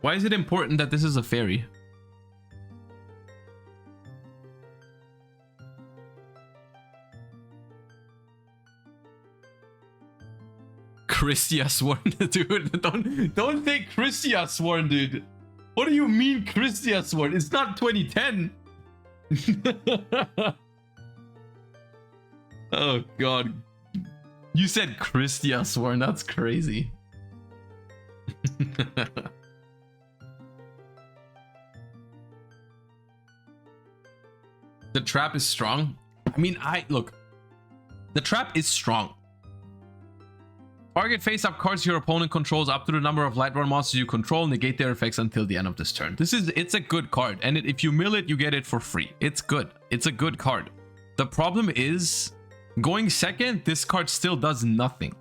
Why is it important that this is a fairy? Christiasworn, dude. Don't think Christiasworn, dude. What do you mean Christiasworn? It's not 2010. Oh god. You said Christiasworn, that's crazy. The trap is strong. I mean, look. The trap is strong. Target face-up cards your opponent controls up to the number of Lightsworn monsters you control. Negate their effects until the end of this turn. It's a good card, and if you mill it, you get it for free. It's good. It's a good card. The problem is, going second, this card still does nothing.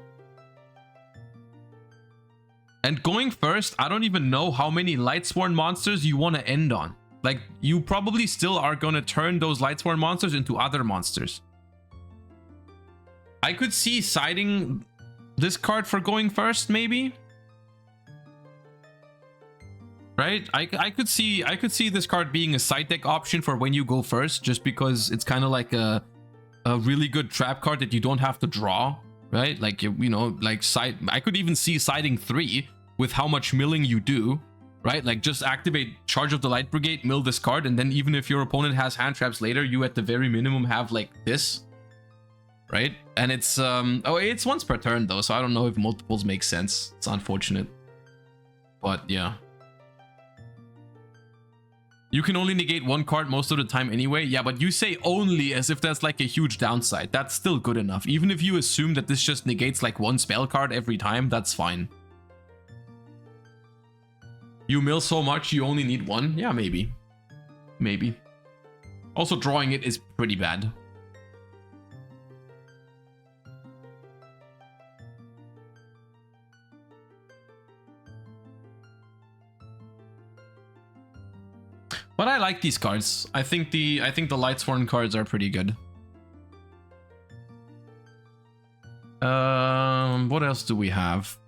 And going first, I don't even know how many Lightsworn monsters you want to end on. Like, you probably still are going to turn those Lightsworn monsters into other monsters. I could see siding this card for going first, maybe. Right? I could see this card being a side deck option for when you go first, just because it's kind of like a really good trap card that you don't have to draw, right? Like, you know, like I could even see siding 3 with how much milling you do, right? Like, just activate Charge of the Light Brigade, mill this card, and then even if your opponent has hand traps later, you at the very minimum have like this, right? And it's it's once per turn though, so I don't know if multiples make sense. It's unfortunate, but yeah. You can only negate one card most of the time anyway. Yeah, but you say only as if that's like a huge downside. That's still good enough. Even if you assume that this just negates like one spell card every time, that's fine. You mill so much you only need one? Yeah, maybe. Maybe. Also, drawing it is pretty bad. But I like these cards. I think the Lightsworn cards are pretty good. What else do we have?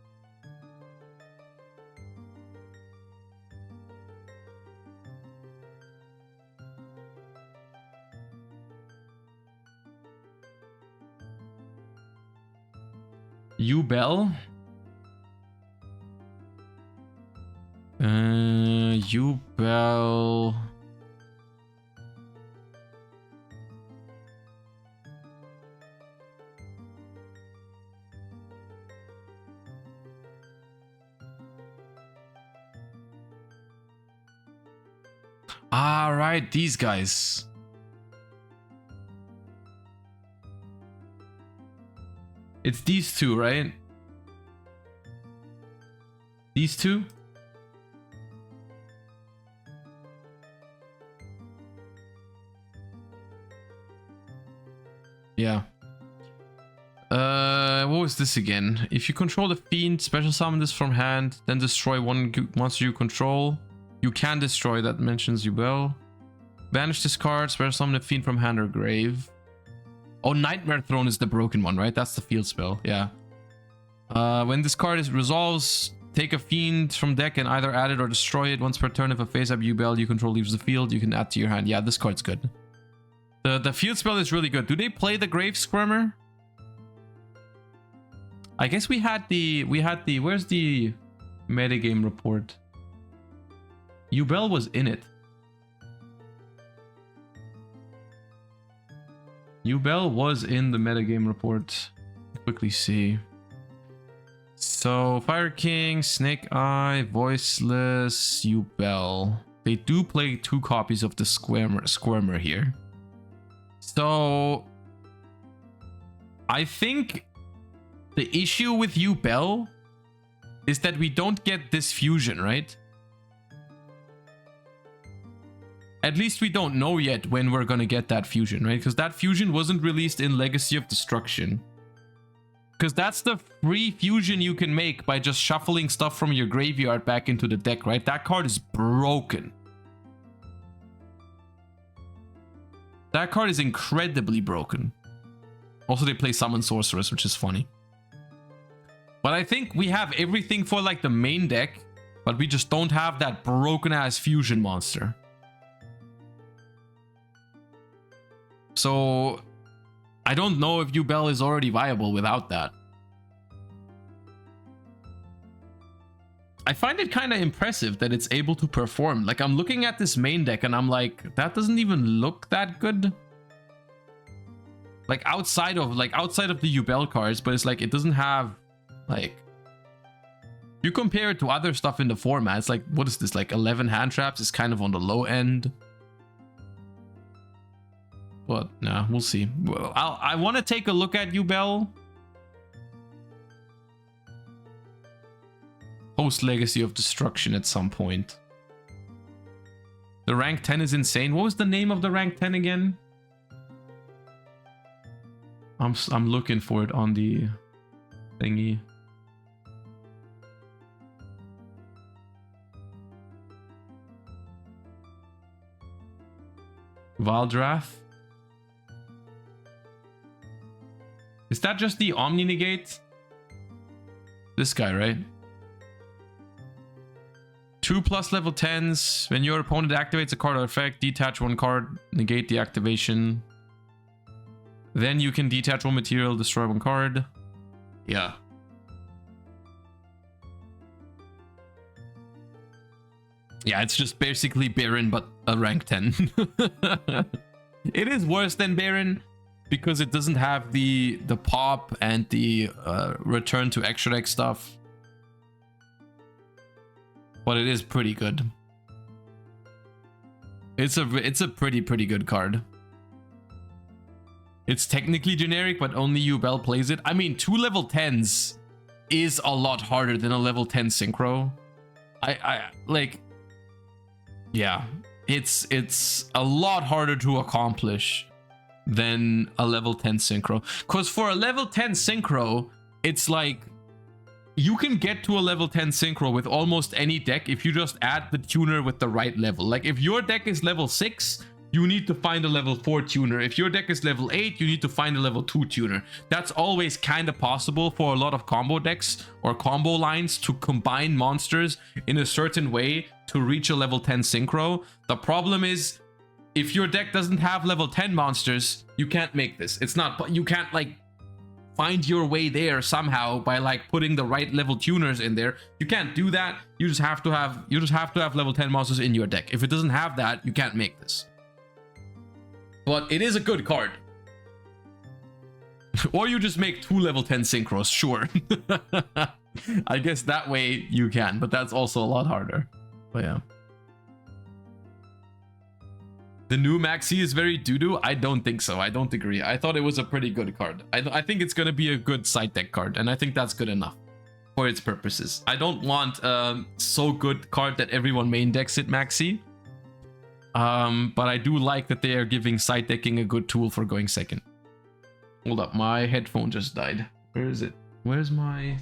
Yubel. Yubel. Ah, right, these guys. It's these two, right? These two? Yeah. What was this again? If you control the fiend, special summon this from hand, then destroy one monster you control. You can destroy, that mentions Yubel. Banish this card, special summon the fiend from hand or grave. Oh, Nightmare Throne is the broken one, right? That's the field spell, yeah. When this card resolves, take a fiend from deck and either add it or destroy it. Once per turn, if a face-up Yubel you control leaves the field, you can add to your hand. Yeah, this card's good. The field spell is really good. Do they play the Grave Squirmer? I guess we had the where's the metagame report? Yubel was in it. Yubel was in the metagame report. Quickly see. So Fire King, Snake Eye, Voiceless, Yubel. They do play 2 copies of the Squirmer here. So I think the issue with Yubel is that we don't get this fusion, right? At least we don't know yet when we're gonna get that fusion, right? Because that fusion wasn't released in Legacy of Destruction. Because that's the free fusion you can make by just shuffling stuff from your graveyard back into the deck, right? That card is broken. That card is incredibly broken. Also, they play Summon Sorceress, which is funny. But I think we have everything for like the main deck, but we just don't have that broken ass fusion monster. So I don't know if Yubel is already viable without that. I find it kind of impressive that it's able to perform. Like, I'm looking at this main deck and I'm like, that doesn't even look that good. Like outside of the Yubel cards, but it's like it doesn't have like, you compare it to other stuff in the format, it's like, what is this, like 11 hand traps is kind of on the low end. But nah, we'll see. Well, I want to take a look at Yubel post Legacy of Destruction at some point. The rank 10 is insane. What was the name of the rank 10 again? I'm looking for it on the thingy. Valdrath. Is that just the Omni Negate? This guy, right? 2+ level 10s. When your opponent activates a card or effect, detach 1 card, negate the activation. Then you can detach 1 material, destroy 1 card. Yeah. Yeah, it's just basically Baron, but a rank 10. It is worse than Baron because it doesn't have the pop and the return to extra deck stuff. But it is pretty good. It's a pretty good card. It's technically generic, but only Yubel plays it. I mean, 2 level 10s is a lot harder than a level 10 synchro. I like, yeah, it's a lot harder to accomplish than a level 10 synchro. Because for a level 10 synchro, it's like you can get to a level 10 synchro with almost any deck if you just add the tuner with the right level. Like if your deck is level 6, you need to find a level 4 tuner. If your deck is level 8, you need to find a level 2 tuner. That's always kind of possible for a lot of combo decks or combo lines to combine monsters in a certain way to reach a level 10 synchro. The problem is, if your deck doesn't have level 10 monsters, you can't make this. It's not, you can't like find your way there somehow by like putting the right level tuners in there. You can't do that. You just have to have level 10 monsters in your deck. If it doesn't have that, you can't make this. But it is a good card. Or you just make 2 level 10 synchros, sure. I guess that way you can, but that's also a lot harder. But yeah. The new Maxi is very doo-doo? I don't think so. I don't agree. I thought it was a pretty good card. I think it's going to be a good side deck card, and I think that's good enough for its purposes. I don't want a so good card that everyone main decks it Maxi. But I do like that they are giving side decking a good tool for going second. Hold up, my headphone just died. Where is it? Where's my...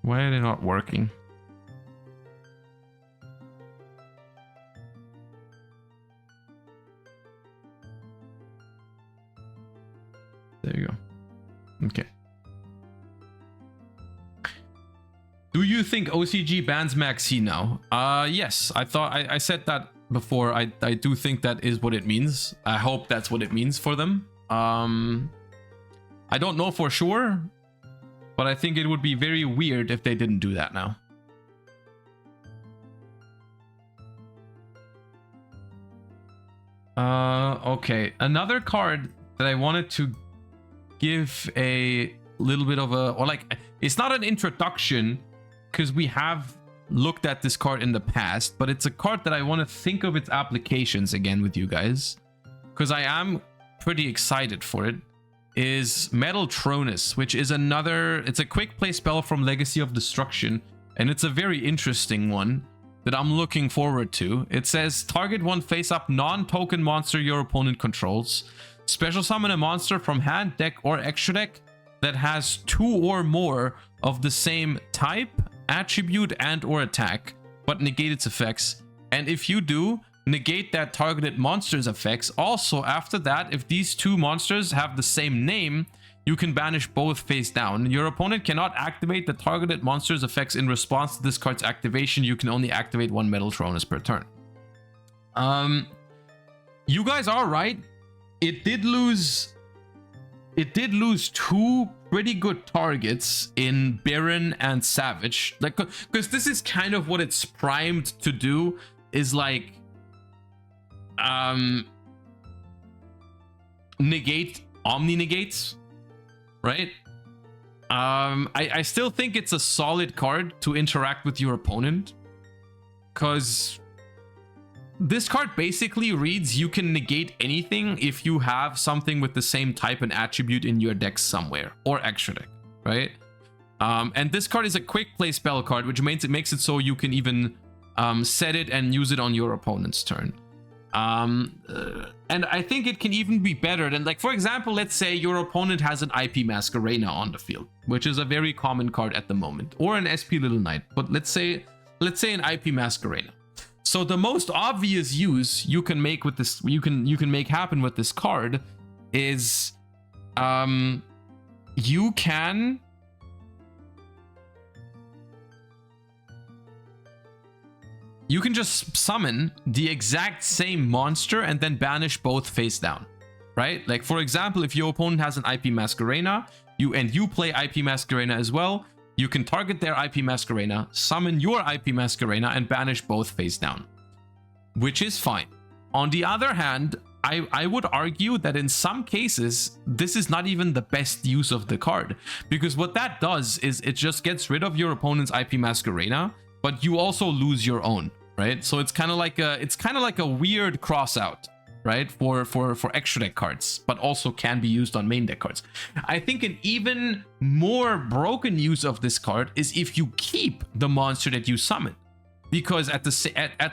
Why are they not working? There you go. Okay. Do you you think OCG bans Maxx now? Yes, I said that before. I do think that is what it means. I hope that's what it means for them. I don't know for sure, but I think it would be very weird if they didn't do that now. Okay, another card that I wanted to give a little bit of a, or like, it's not an introduction because we have looked at this card in the past, but it's a card that I want to think of its applications again with you guys because I am pretty excited for it. Is Metaltronis, which is another, it's a quick play spell from Legacy of Destruction, and it's a very interesting one that I'm looking forward to. It says target one face-up non-token monster your opponent controls. Special summon a monster from hand, deck, or extra deck that has 2 or more of the same type, attribute, and or attack, but negate its effects. And if you do, negate that targeted monster's effects. Also, after that, if these 2 monsters have the same name, you can banish both face down. Your opponent cannot activate the targeted monster's effects in response to this card's activation. You can only activate 1 Metaltronis per turn. You guys are right. It did lose 2 pretty good targets in Baron and Savage. Like, because this is kind of what it's primed to do, is like negate omni negates, right? I still think it's a solid card to interact with your opponent, because this card basically reads you can negate anything if you have something with the same type and attribute in your deck somewhere, or extra deck, right? And this card is a quick play spell card, which makes it so you can even set it and use it on your opponent's turn. And I think it can even be better than, like, for example, let's say your opponent has an IP Masquerena on the field, which is a very common card at the moment, or an SP Little Knight, but let's say an IP Masquerena. So the most obvious use you can make with this, you can make happen with this card is you can just summon the exact same monster and then banish both face down, right? Like, for example, if your opponent has an IP Masquerena, you play IP Masquerena as well, you can target their IP Masquerena, summon your IP Masquerena, and banish both face down, which is fine. On the other hand, I would argue that in some cases, this is not even the best use of the card, because what that does is it just gets rid of your opponent's IP Masquerena, but you also lose your own, right? So it's kind of like a weird cross out, right? For extra deck cards, but also can be used on main deck cards. I think an even more broken use of this card is if you keep the monster that you summon, because at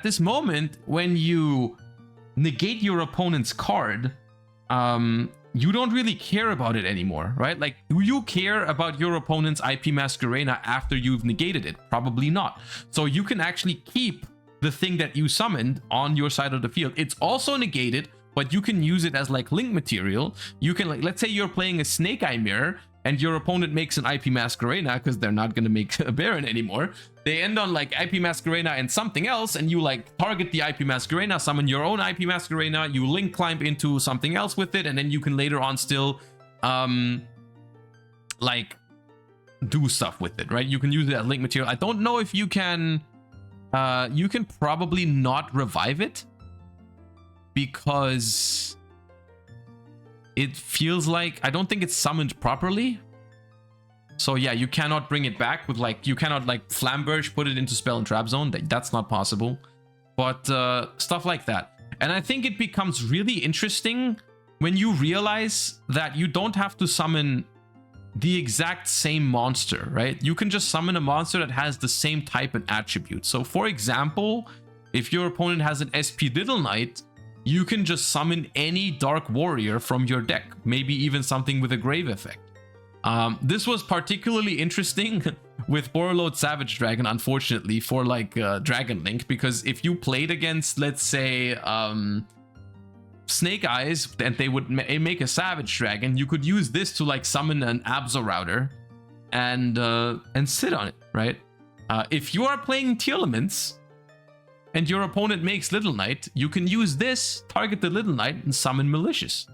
this moment when you negate your opponent's card, you don't really care about it anymore, right? Like, do you care about your opponent's IP Masquerena after you've negated it? Probably not. So you can actually keep the thing that you summoned on your side of the field. It's also negated, but you can use it as like link material. You can, like, let's say you're playing a Snake Eye Mirror and your opponent makes an IP Masquerena, because they're not going to make a Baron anymore. They end on like IP Masquerena and something else, and you like target the IP Masquerena, summon your own IP Masquerena, you link climb into something else with it, and then you can later on still like do stuff with it, right? You can use it as link material. I don't know if you can probably not revive it, because it feels like, I don't think it's summoned properly. So yeah, you cannot bring it back with, like, you cannot like Flamberge, put it into spell and trap zone. That's not possible. But stuff like that. And I think it becomes really interesting when you realize that you don't have to summon the exact same monster, right? You can just summon a monster that has the same type and attribute. So for example, if your opponent has an SP Little Knight, you can just summon any Dark Warrior from your deck, maybe even something with a Grave effect. This was particularly interesting with Borreload Savage Dragon, unfortunately, for like Dragon Link, because if you played against, let's say, Snake Eyes, and they would make a Savage Dragon, you could use this to like summon an Absorouter and sit on it, right? If you are playing Tearlaments and your opponent makes Little Knight, you can use this, target the Little Knight, and summon Malicious.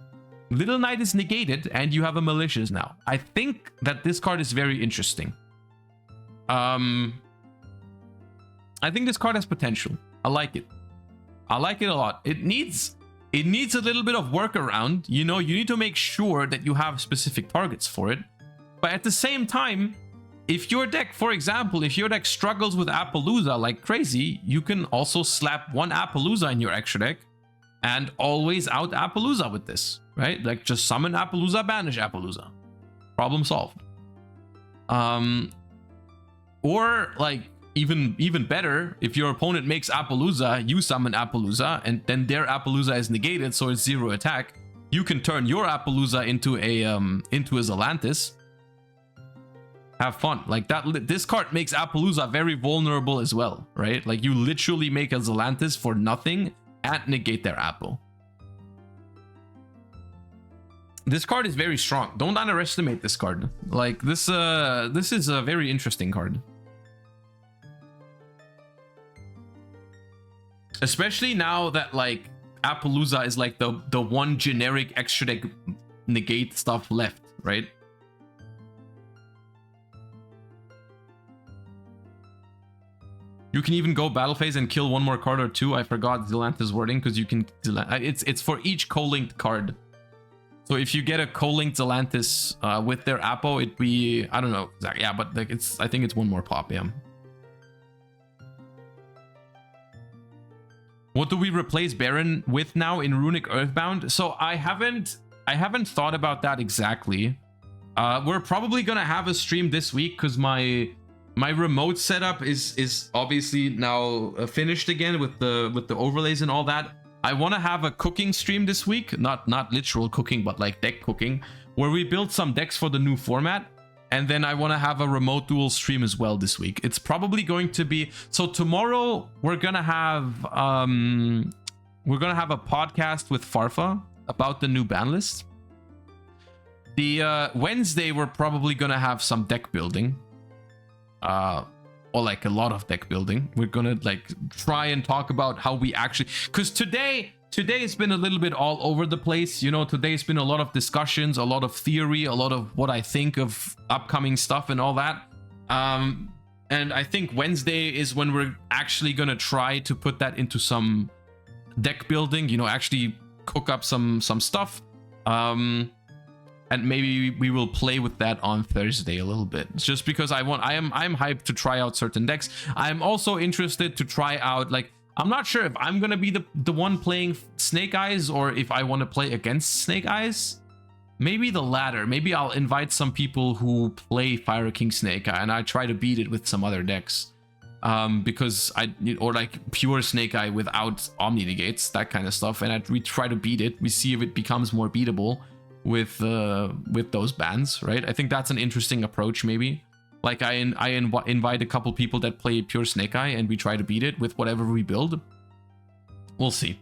Little Knight is negated, and you have a Malicious now. I think that this card is very interesting. I think this card has potential. I like it. I like it a lot. It needs a little bit of workaround. You know, you need to make sure that you have specific targets for it. But at the same time, if your deck, for example, if your deck struggles with Appaloosa like crazy, you can also slap one Appaloosa in your extra deck and always out Appaloosa with this, right? Like just summon Appaloosa, banish Appaloosa. Problem solved. Or like even better, if your opponent makes Appaloosa, you summon Appaloosa, and then their Appaloosa is negated, so it's 0 attack. You can turn your Appaloosa into a Xylanthis. Have fun. Like that, this card makes Appaloosa very vulnerable as well, right? Like you literally make a Xylanthis for nothing and negate their Apple. This card is very strong. Don't underestimate this card. Like this is a very interesting card. Especially now that like Appaloosa is like the one generic extra deck negate stuff left, right? You can even go battle phase and kill one more card or two. I forgot Xylanthis wording because you can. It's for each co-linked card. So if you get a co-linked Xylanthis with their Appo, it'd be, I don't know exactly. Yeah, but like I think it's one more pop. Yeah. What do we replace Baron with now in Runic Earthbound? So I haven't thought about that exactly. We're probably gonna have a stream this week because my remote setup is obviously now finished again with the overlays and all that. I want to have a cooking stream this week, not literal cooking, but like deck cooking, where we build some decks for the new format. And then I want to have a remote duel stream as well this week. It's probably going to be, so tomorrow we're gonna have a podcast with Farfa about the new ban list. The Wednesday we're probably gonna have some deck building. Or like a lot of deck building. We're gonna like try and talk about how we actually, because today it's been a little bit all over the place. You know, today's been a lot of discussions, a lot of theory, a lot of what I think of upcoming stuff and all that. And I think Wednesday is when we're actually gonna try to put that into some deck building, you know, actually cook up some stuff. And maybe we will play with that on Thursday a little bit. It's just because I'm hyped to try out certain decks. I'm also interested to try out, like, I'm not sure if I'm gonna be the one playing Snake Eyes or if I want to play against Snake Eyes. Maybe the latter. Maybe I'll invite some people who play Fire King Snake Eye and I try to beat it with some other decks. Because or like pure Snake Eye without Omni Negates, that kind of stuff. And we try to beat it. We see if it becomes more beatable with those bans, right? I think that's an interesting approach, maybe. Like I invite a couple people that play pure Snake Eye and we try to beat it with whatever we build. We'll see.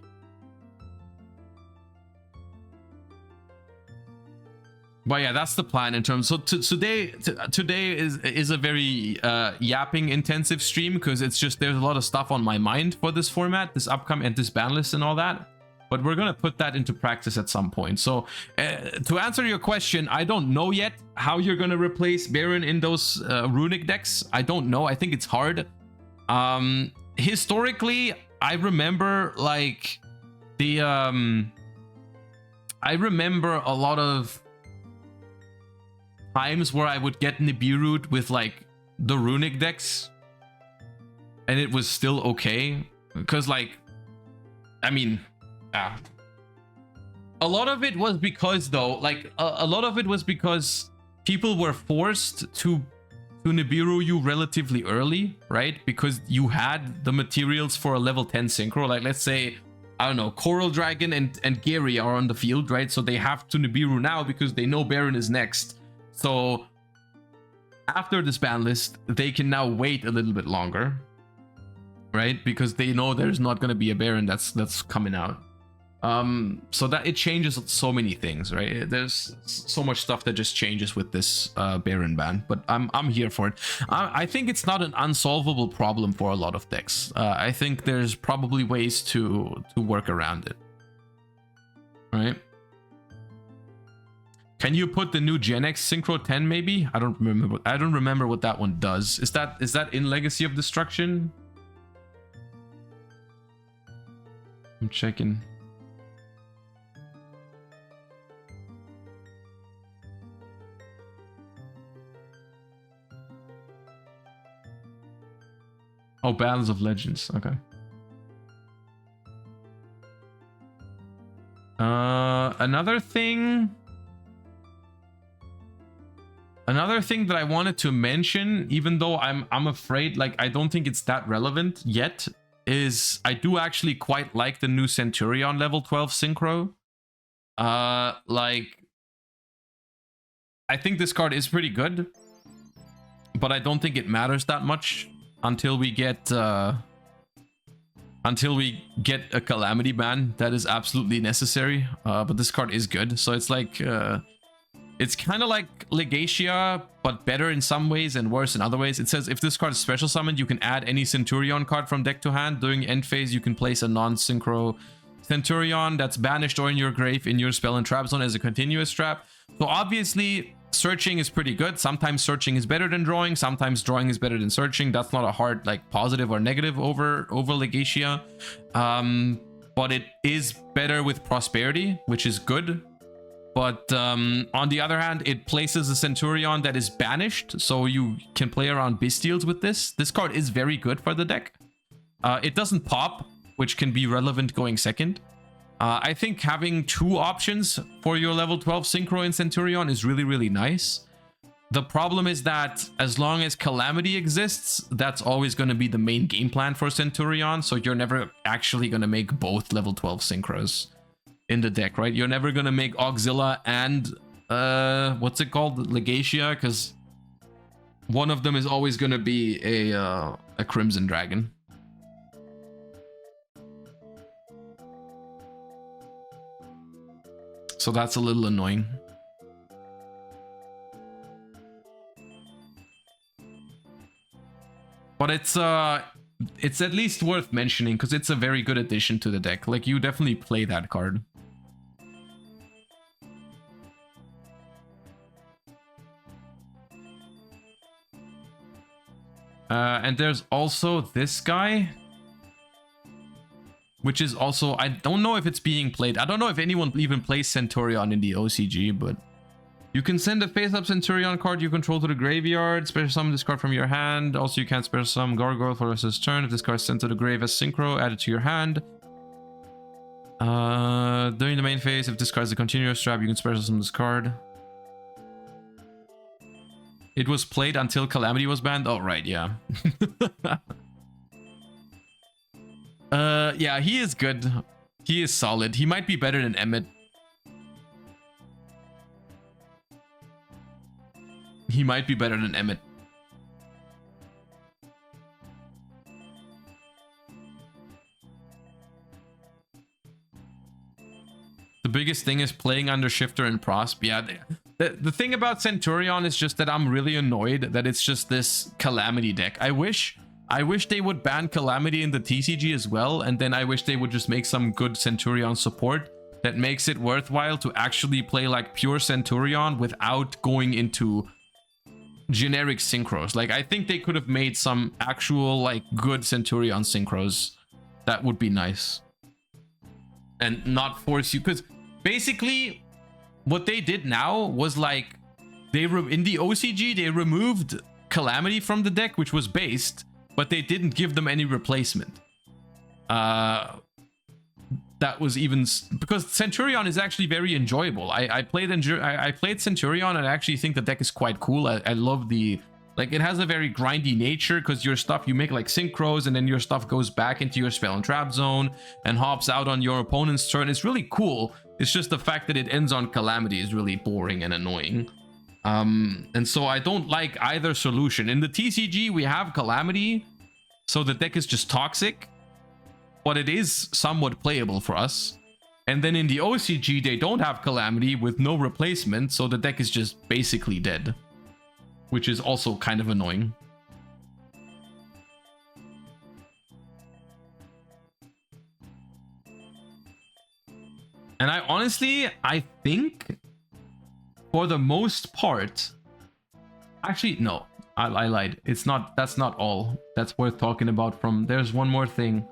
But yeah, that's the plan in terms. So today is a very yapping intensive stream because it's just there's a lot of stuff on my mind for this format, this upcoming and this ban list and all that. But we're gonna put that into practice at some point. So to answer your question, I don't know yet how you're gonna replace Baron in those runic decks. I don't know. I think it's hard. Historically, I remember like the I remember a lot of times where I would get Nibiru with like the runic decks, and it was still okay because like, I mean. A lot of it was because though, like a lot of it was because people were forced to Nibiru you relatively early, right? Because you had the materials for a level 10 synchro. Like let's say, I don't know, Coral Dragon and Gary are on the field, right? So they have to Nibiru now because they know Baron is next. So after this ban list, they can now wait a little bit longer, right? Because they know there's not going to be a Baron that's coming out. So that it changes so many things, right? There's so much stuff that just changes with this Baron ban, but I'm here for it. I think it's not an unsolvable problem for a lot of decks. I think there's probably ways to work around it, right? Can you put the new Gen X Synchro 10 maybe? I don't remember what that one does. Is that in Legacy of Destruction? I'm checking. Oh, Battles of Legends. Okay. Another thing that I wanted to mention, even though I'm afraid, like, I don't think it's that relevant yet, is I do actually quite like the new Centur-Ion level 12 synchro. Like, I think this card is pretty good, but I don't think it matters that much until we get a Calamity ban that is absolutely necessary. But this card is good, so it's like it's kind of like Legacia, but better in some ways and worse in other ways. It says if this card is special summoned, you can add any Centur-Ion card from deck to hand. During end phase, you can place a non-synchro Centur-Ion that's banished or in your grave in your spell and trap zone as a continuous trap. So obviously, searching is pretty good. Sometimes searching is better than drawing. Sometimes drawing is better than searching. That's not a hard, like, positive or negative over Legacia. But it is better with Prosperity, which is good. But on the other hand, it places a Centur-Ion that is banished, so you can play around Bestials with this. This card is very good for the deck. It doesn't pop, which can be relevant going second. I think having two options for your level 12 Synchro in Centur-Ion is really, really nice. The problem is that as long as Calamity exists, that's always going to be the main game plan for Centur-Ion, so you're never actually going to make both level 12 Synchros in the deck, right? You're never going to make Auxilla and, what's it called? Legacia, because one of them is always going to be a Crimson Dragon. So that's a little annoying. But it's at least worth mentioning because it's a very good addition to the deck. Like, you definitely play that card. And there's also this guy, which is also, I don't know if it's being played. I don't know if anyone even plays Centur-Ion in the OCG, but you can send a face-up Centur-Ion card you control to the graveyard, special summon this card from your hand. Also, you can special summon Gargoyle for the rest of his turn. If this card is sent to the grave as Synchro, add it to your hand. During the main phase, if this card is a continuous trap, you can special summon this card. It was played until Calamity was banned. Oh, right, yeah. Yeah, he is good. He is solid. He might be better than Emmett. He might be better than Emmett. The biggest thing is playing under Shifter and Prosp. Yeah, the thing about Centur-Ion is just that I'm really annoyed that it's just this Calamity deck. I wish they would ban Calamity in the TCG as well, and then I wish they would just make some good Centur-Ion support that makes it worthwhile to actually play like pure Centur-Ion without going into generic synchros. Like, I think they could have made some actual, like, good Centur-Ion synchros. That would be nice. And not force you, because basically what they did now was like, in the OCG, they removed Calamity from the deck, which was based, but they didn't give them any replacement. That was even because Centur-Ion is actually very enjoyable. I played Centur-Ion, and I actually think the deck is quite cool. I love the, like, it has a very grindy nature because your stuff, you make like synchros, and then your stuff goes back into your spell and trap zone and hops out on your opponent's turn. It's really cool. It's just the fact that it ends on Calamity is really boring and annoying. And so I don't like either solution. In the TCG, we have Calamity, so the deck is just toxic, but it is somewhat playable for us. And then in the OCG, they don't have Calamity with no replacement, so the deck is just basically dead, which is also kind of annoying. And I think for the most part, actually, no, I lied. That's not all that's worth talking about from, there's one more thing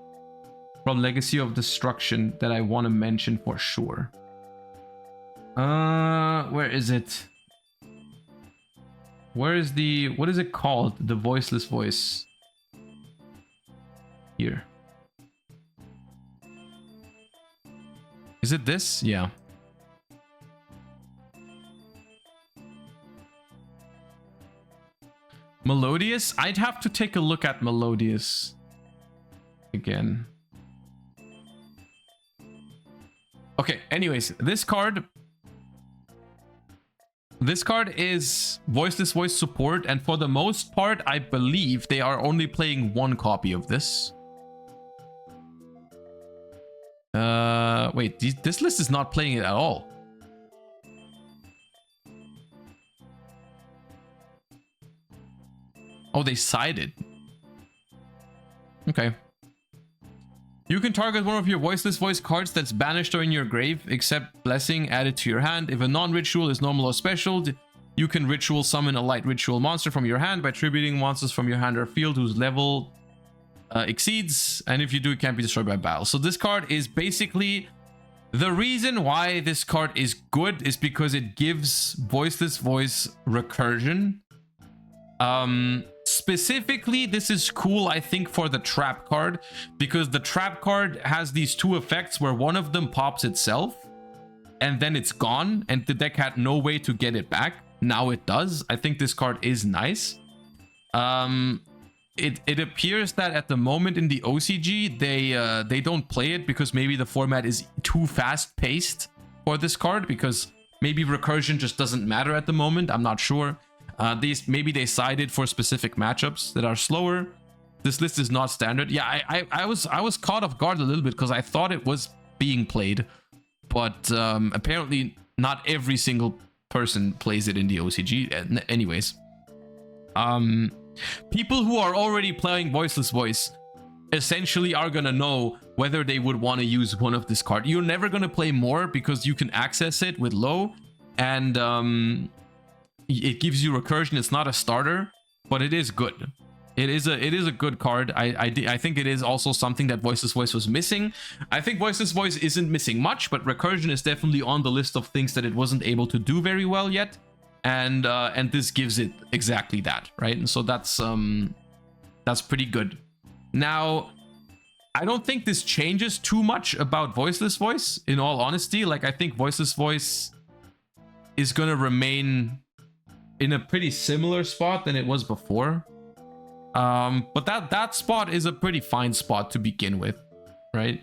from Legacy of Destruction that I want to mention for sure. Where is it? Where is the, what is it called? The Voiceless Voice. Here. Is it this? Yeah. Melodious? I'd have to take a look at Melodious again. Okay, anyways, this card is Voiceless Voice support, and for the most part, I believe they are only playing one copy of this. Wait, this list is not playing it at all. Oh, they sided. Okay. You can target one of your Voiceless Voice cards that's banished or in your grave, except Blessing added to your hand. If a non-ritual is normal or special, you can ritual summon a light ritual monster from your hand by tributing monsters from your hand or field whose level exceeds, and if you do, it can't be destroyed by battle. So this card is basically, the reason why this card is good is because it gives Voiceless Voice recursion. Specifically, this is cool, I think, for the trap card, because the trap card has these two effects where one of them pops itself and then it's gone and the deck had no way to get it back. Now it does. I think this card is nice. It appears that at the moment in the OCG, they don't play it because maybe the format is too fast paced for this card, because maybe recursion just doesn't matter at the moment. I'm not sure. Maybe they sided for specific matchups that are slower. This list is not standard. Yeah, I was caught off guard a little bit because I thought it was being played, but apparently not every single person plays it in the OCG. Anyways, people who are already playing Voiceless Voice essentially are gonna know whether they would want to use one of this card. You're never gonna play more because you can access it with low, and it gives you recursion. It's not a starter, but it is good. It is a good card. I think it is also something that Voiceless Voice was missing. I think Voiceless Voice isn't missing much, but recursion is definitely on the list of things that it wasn't able to do very well yet, and this gives it exactly that, right? And so that's pretty good. Now, I don't think this changes too much about Voiceless Voice, in all honesty. Like, I think Voiceless Voice is gonna remain in a pretty similar spot than it was before. But that spot is a pretty fine spot to begin with, right?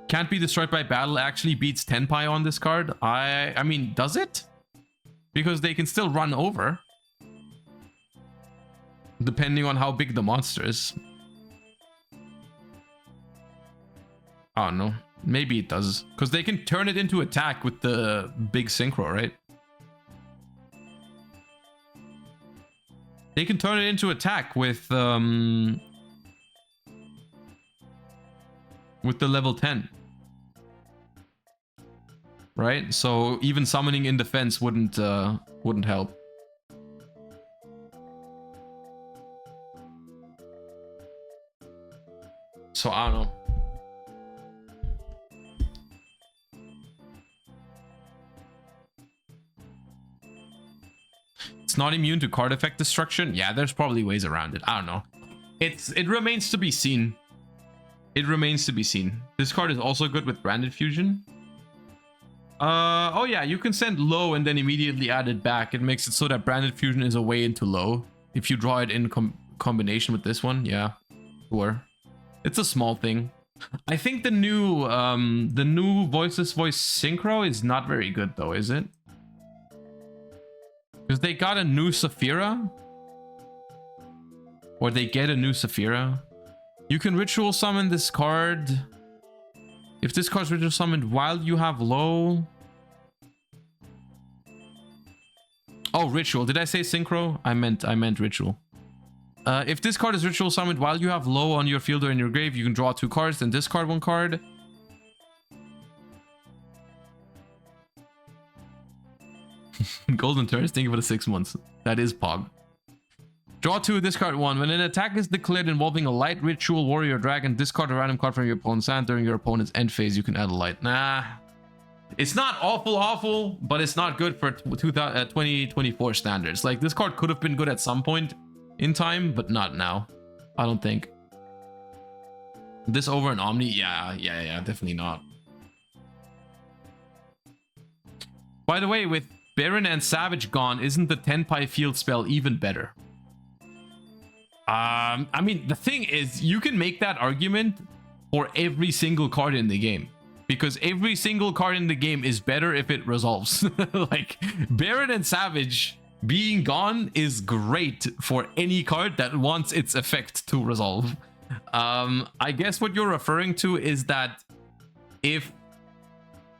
Can't be destroyed by battle actually beats Tenpai on this card. I mean, does it? Because they can still run over, depending on how big the monster is. Oh no, maybe it does, because they can turn it into attack with the big synchro, right? They can turn it into attack with the level 10. Right? So even summoning in defense wouldn't help. So I don't know. It's not immune to card effect destruction. Yeah, there's probably ways around it. I don't know. It remains to be seen. It remains to be seen. This card is also good with Branded Fusion. Oh yeah, you can send low and then immediately add it back. It makes it so that Branded Fusion is a way into low if you draw it in combination with this one. Yeah, sure. It's a small thing. I think the new Voiceless Voice synchro is not very good though, is it? Because they got a new Saphira, or they get a new Saphira. You can ritual summon this card If this card's ritual summoned while you have low... Oh, ritual. Did I say synchro? I meant ritual. If this card is ritual summoned while you have low on your field or in your grave, you can draw 2 cards, then discard 1 card. Golden turns, thank you for the 6 months. That is Pog. Draw 2, discard 1. When an attack is declared involving a light ritual warrior dragon, discard a random card from your opponent's hand. During your opponent's end phase, you can add a light. Nah. It's not awful, but it's not good for 2024 standards. Like, this card could have been good at some point in time, but not now. I don't think. This over an Omni? Yeah, definitely not. By the way, with Baron and Savage gone, isn't the Tenpai field spell even better? I mean, the thing is, you can make that argument for every single card in the game. Because every single card in the game is better if it resolves. Like, Baron and Savage being gone is great for any card that wants its effect to resolve. I guess what you're referring to is that if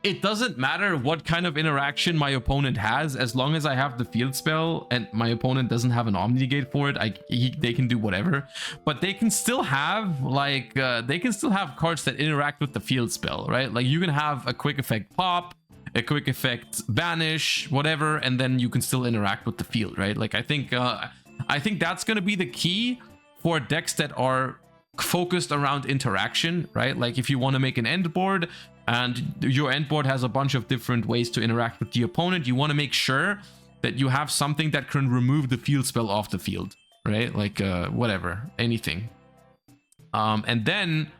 it doesn't matter what kind of interaction my opponent has, as long as I have the field spell and my opponent doesn't have an Omni Negate for it, they can do whatever. But they can still have like cards that interact with the field spell, right? Like, you can have a quick effect pop, a quick effect vanish, whatever, and then you can still interact with the field, right? Like, I think that's gonna be the key for decks that are focused around interaction, right? Like, if you want to make an end board and your end board has a bunch of different ways to interact with the opponent, you want to make sure that you have something that can remove the field spell off the field, right? Like, whatever, anything. And then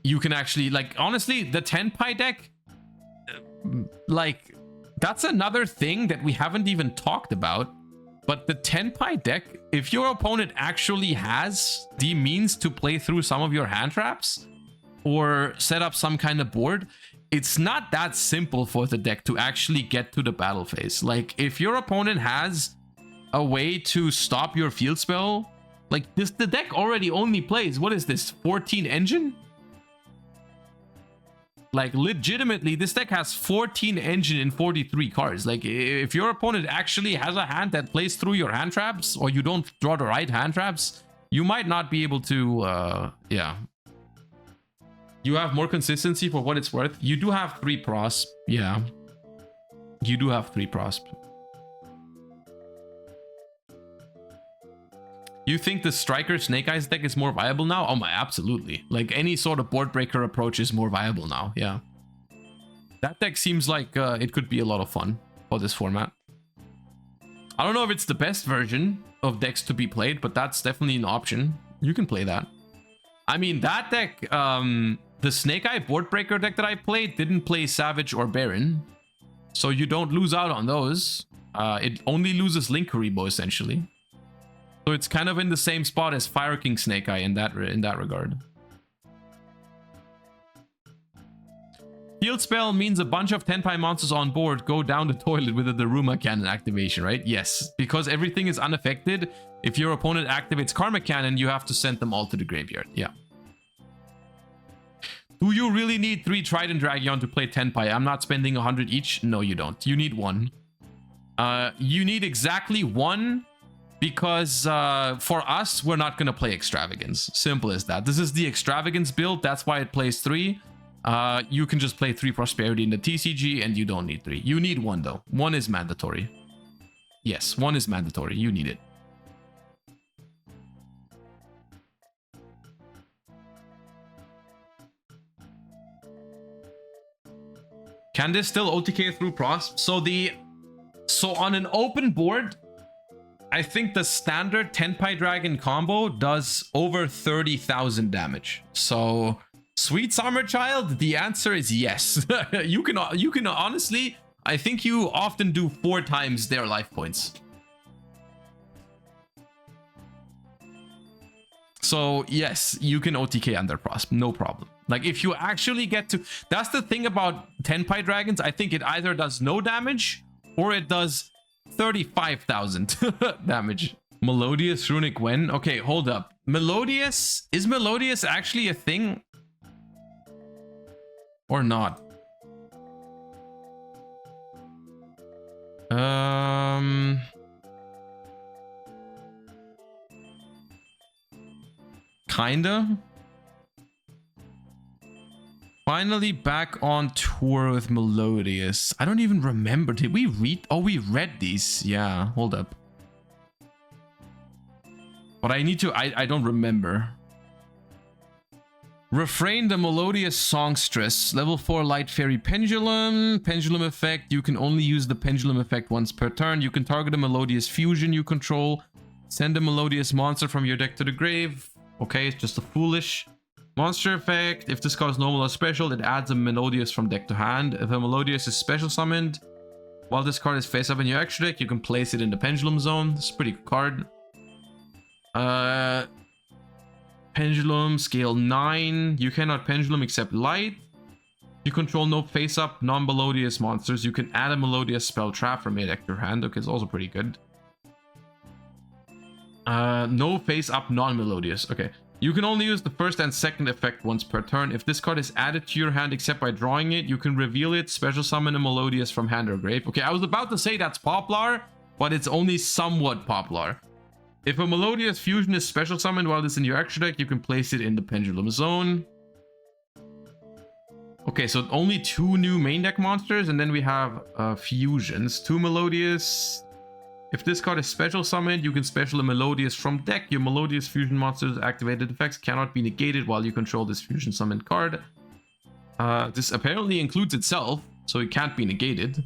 you can actually, like, honestly, the Tenpai deck, like, that's another thing that we haven't even talked about. But the Tenpai deck, if your opponent actually has the means to play through some of your hand traps or set up some kind of board, it's not that simple for the deck to actually get to the battle phase. Like, if your opponent has a way to stop your field spell, like, the deck already only plays, what is this, 14 engine? Like, legitimately, this deck has 14 engine and 43 cards. Like, if your opponent actually has a hand that plays through your hand traps, or you don't draw the right hand traps, you might not be able to, yeah. You have more consistency for what it's worth. You do have 3 prosp, yeah. You do have 3 prosp. You think the Striker Snake Eyes deck is more viable now? Oh my, absolutely. Like, any sort of board breaker approach is more viable now, yeah. That deck seems like it could be a lot of fun for this format. I don't know if it's the best version of decks to be played, but that's definitely an option. You can play that. I mean, that deck, the Snake Eye board breaker deck that I played didn't play Savage or Baron. So you don't lose out on those. It only loses Link Karibo, essentially. So it's kind of in the same spot as Fire King Snake Eye in that regard. Field spell means a bunch of Tenpai monsters on board go down the toilet with a Daruma Cannon activation, right? Yes, because everything is unaffected. If your opponent activates Karma Cannon, you have to send them all to the graveyard. Yeah. Do you really need 3 Trident Dragon to play Tenpai? I'm not spending 100 each. No, you don't. You need 1. You need exactly 1. Because for us, we're not going to play Extravagance. Simple as that. This is the Extravagance build. That's why it plays 3. You can just play 3 Prosperity in the TCG, and you don't need 3. You need 1, though. 1 is mandatory. Yes, 1 is mandatory. You need it. Can this still OTK through Prosp? So on an open board, I think the standard Tenpai Dragon combo does over 30,000 damage. So, Sweet Summer Child, the answer is yes. You can honestly, I think you often do 4 times their life points. So, yes, you can OTK under Prosp, no problem. Like, if you actually get to... That's the thing about Tenpai Dragons. I think it either does no damage or it does 35,000 damage. Melodious Runic when? Okay, hold up. Melodious? Is Melodious actually a thing? Or not. Kinda. Finally back on tour with Melodious. I don't even remember. Did we read? Oh, we read these. Yeah, hold up. But I need to... I don't remember. Refrain the Melodious Songstress. Level 4 Light Fairy Pendulum. Pendulum effect. You can only use the pendulum effect once per turn. You can target a Melodious fusion you control. Send a Melodious monster from your deck to the grave. Okay, it's just a foolish monster effect. If this card is normal or special, it adds a Melodious from deck to hand. If a Melodious is special summoned, while this card is face up in your extra deck, you can place it in the pendulum zone. This is a pretty good card. Pendulum, scale 9. You cannot pendulum except light. You control no face-up, non-Melodious monsters. You can add a Melodious spell trap from your deck to your hand. Okay, it's also pretty good. No face-up, non-Melodious. Okay. You can only use the first and second effect once per turn. If this card is added to your hand except by drawing it, you can reveal it, special summon a Melodious from hand or grave. Okay, I was about to say that's popular, but it's only somewhat popular. If a Melodious fusion is special summoned while it's in your extra deck, you can place it in the pendulum zone. Okay, so only 2 new main deck monsters, and then we have fusions. 2 Melodious. If this card is special summoned, you can special a Melodious from deck. Your Melodious fusion monster's activated effects cannot be negated while you control this fusion summoned card. This apparently includes itself, so it can't be negated.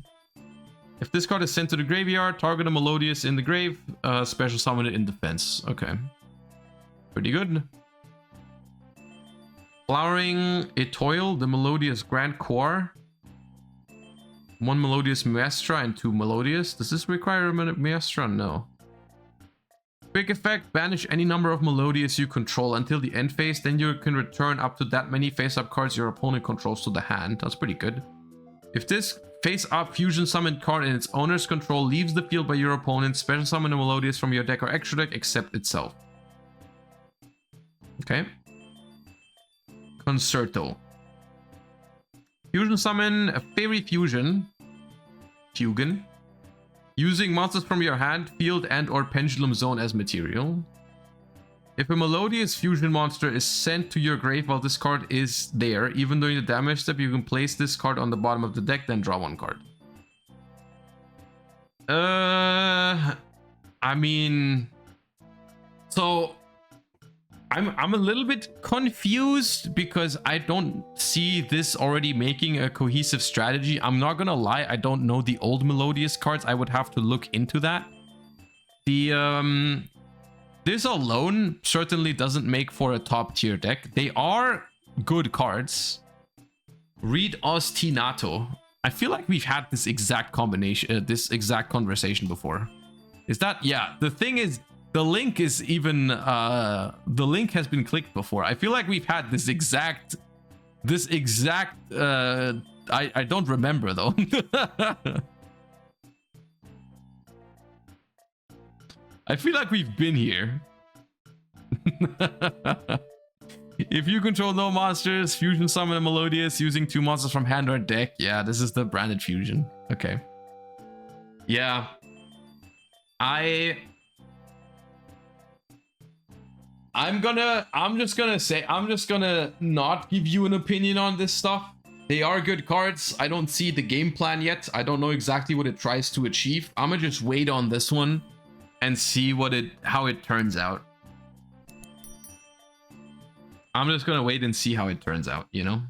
If this card is sent to the graveyard, target a Melodious in the grave, special summon it in defense. Okay. Pretty good. Flowering Etoile, the Melodious Grand Core. 1 Melodious Maestra and 2 Melodious. Does this require a Maestra? No. Quick effect, banish any number of Melodious you control until the end phase, then you can return up to that many face-up cards your opponent controls to the hand. That's pretty good. If this face-up fusion summoned card in its owner's control leaves the field by your opponent, special summon a Melodious from your deck or extra deck except itself. Okay. Concerto. Fusion summon a Fairy Fusion. Fugen. Using monsters from your hand, field, and or pendulum zone as material. If a Melodious fusion monster is sent to your grave while this card is there, even during the damage step, you can place this card on the bottom of the deck, then draw 1 card. I mean... So... I'm a little bit confused because I don't see this already making a cohesive strategy. I'm not gonna lie, I don't know the old Melodious cards. I would have to look into that. The this alone certainly doesn't make for a top tier deck. They are good cards. Read Ostinato. I feel like we've had this exact combination, this exact conversation before. Is that? Yeah. The thing is, the link is even the link has been clicked before. I feel like we've had this exact I don't remember though. I feel like we've been here. If you control no monsters, fusion summon a Melodious using 2 monsters from hand or deck. Yeah, this is the branded fusion. Okay. Yeah. I'm just gonna not give you an opinion on this stuff. They are good cards. I don't see the game plan yet. I don't know exactly what it tries to achieve. I'm gonna just wait on this one and see how it turns out. I'm just gonna wait and see how it turns out, you know?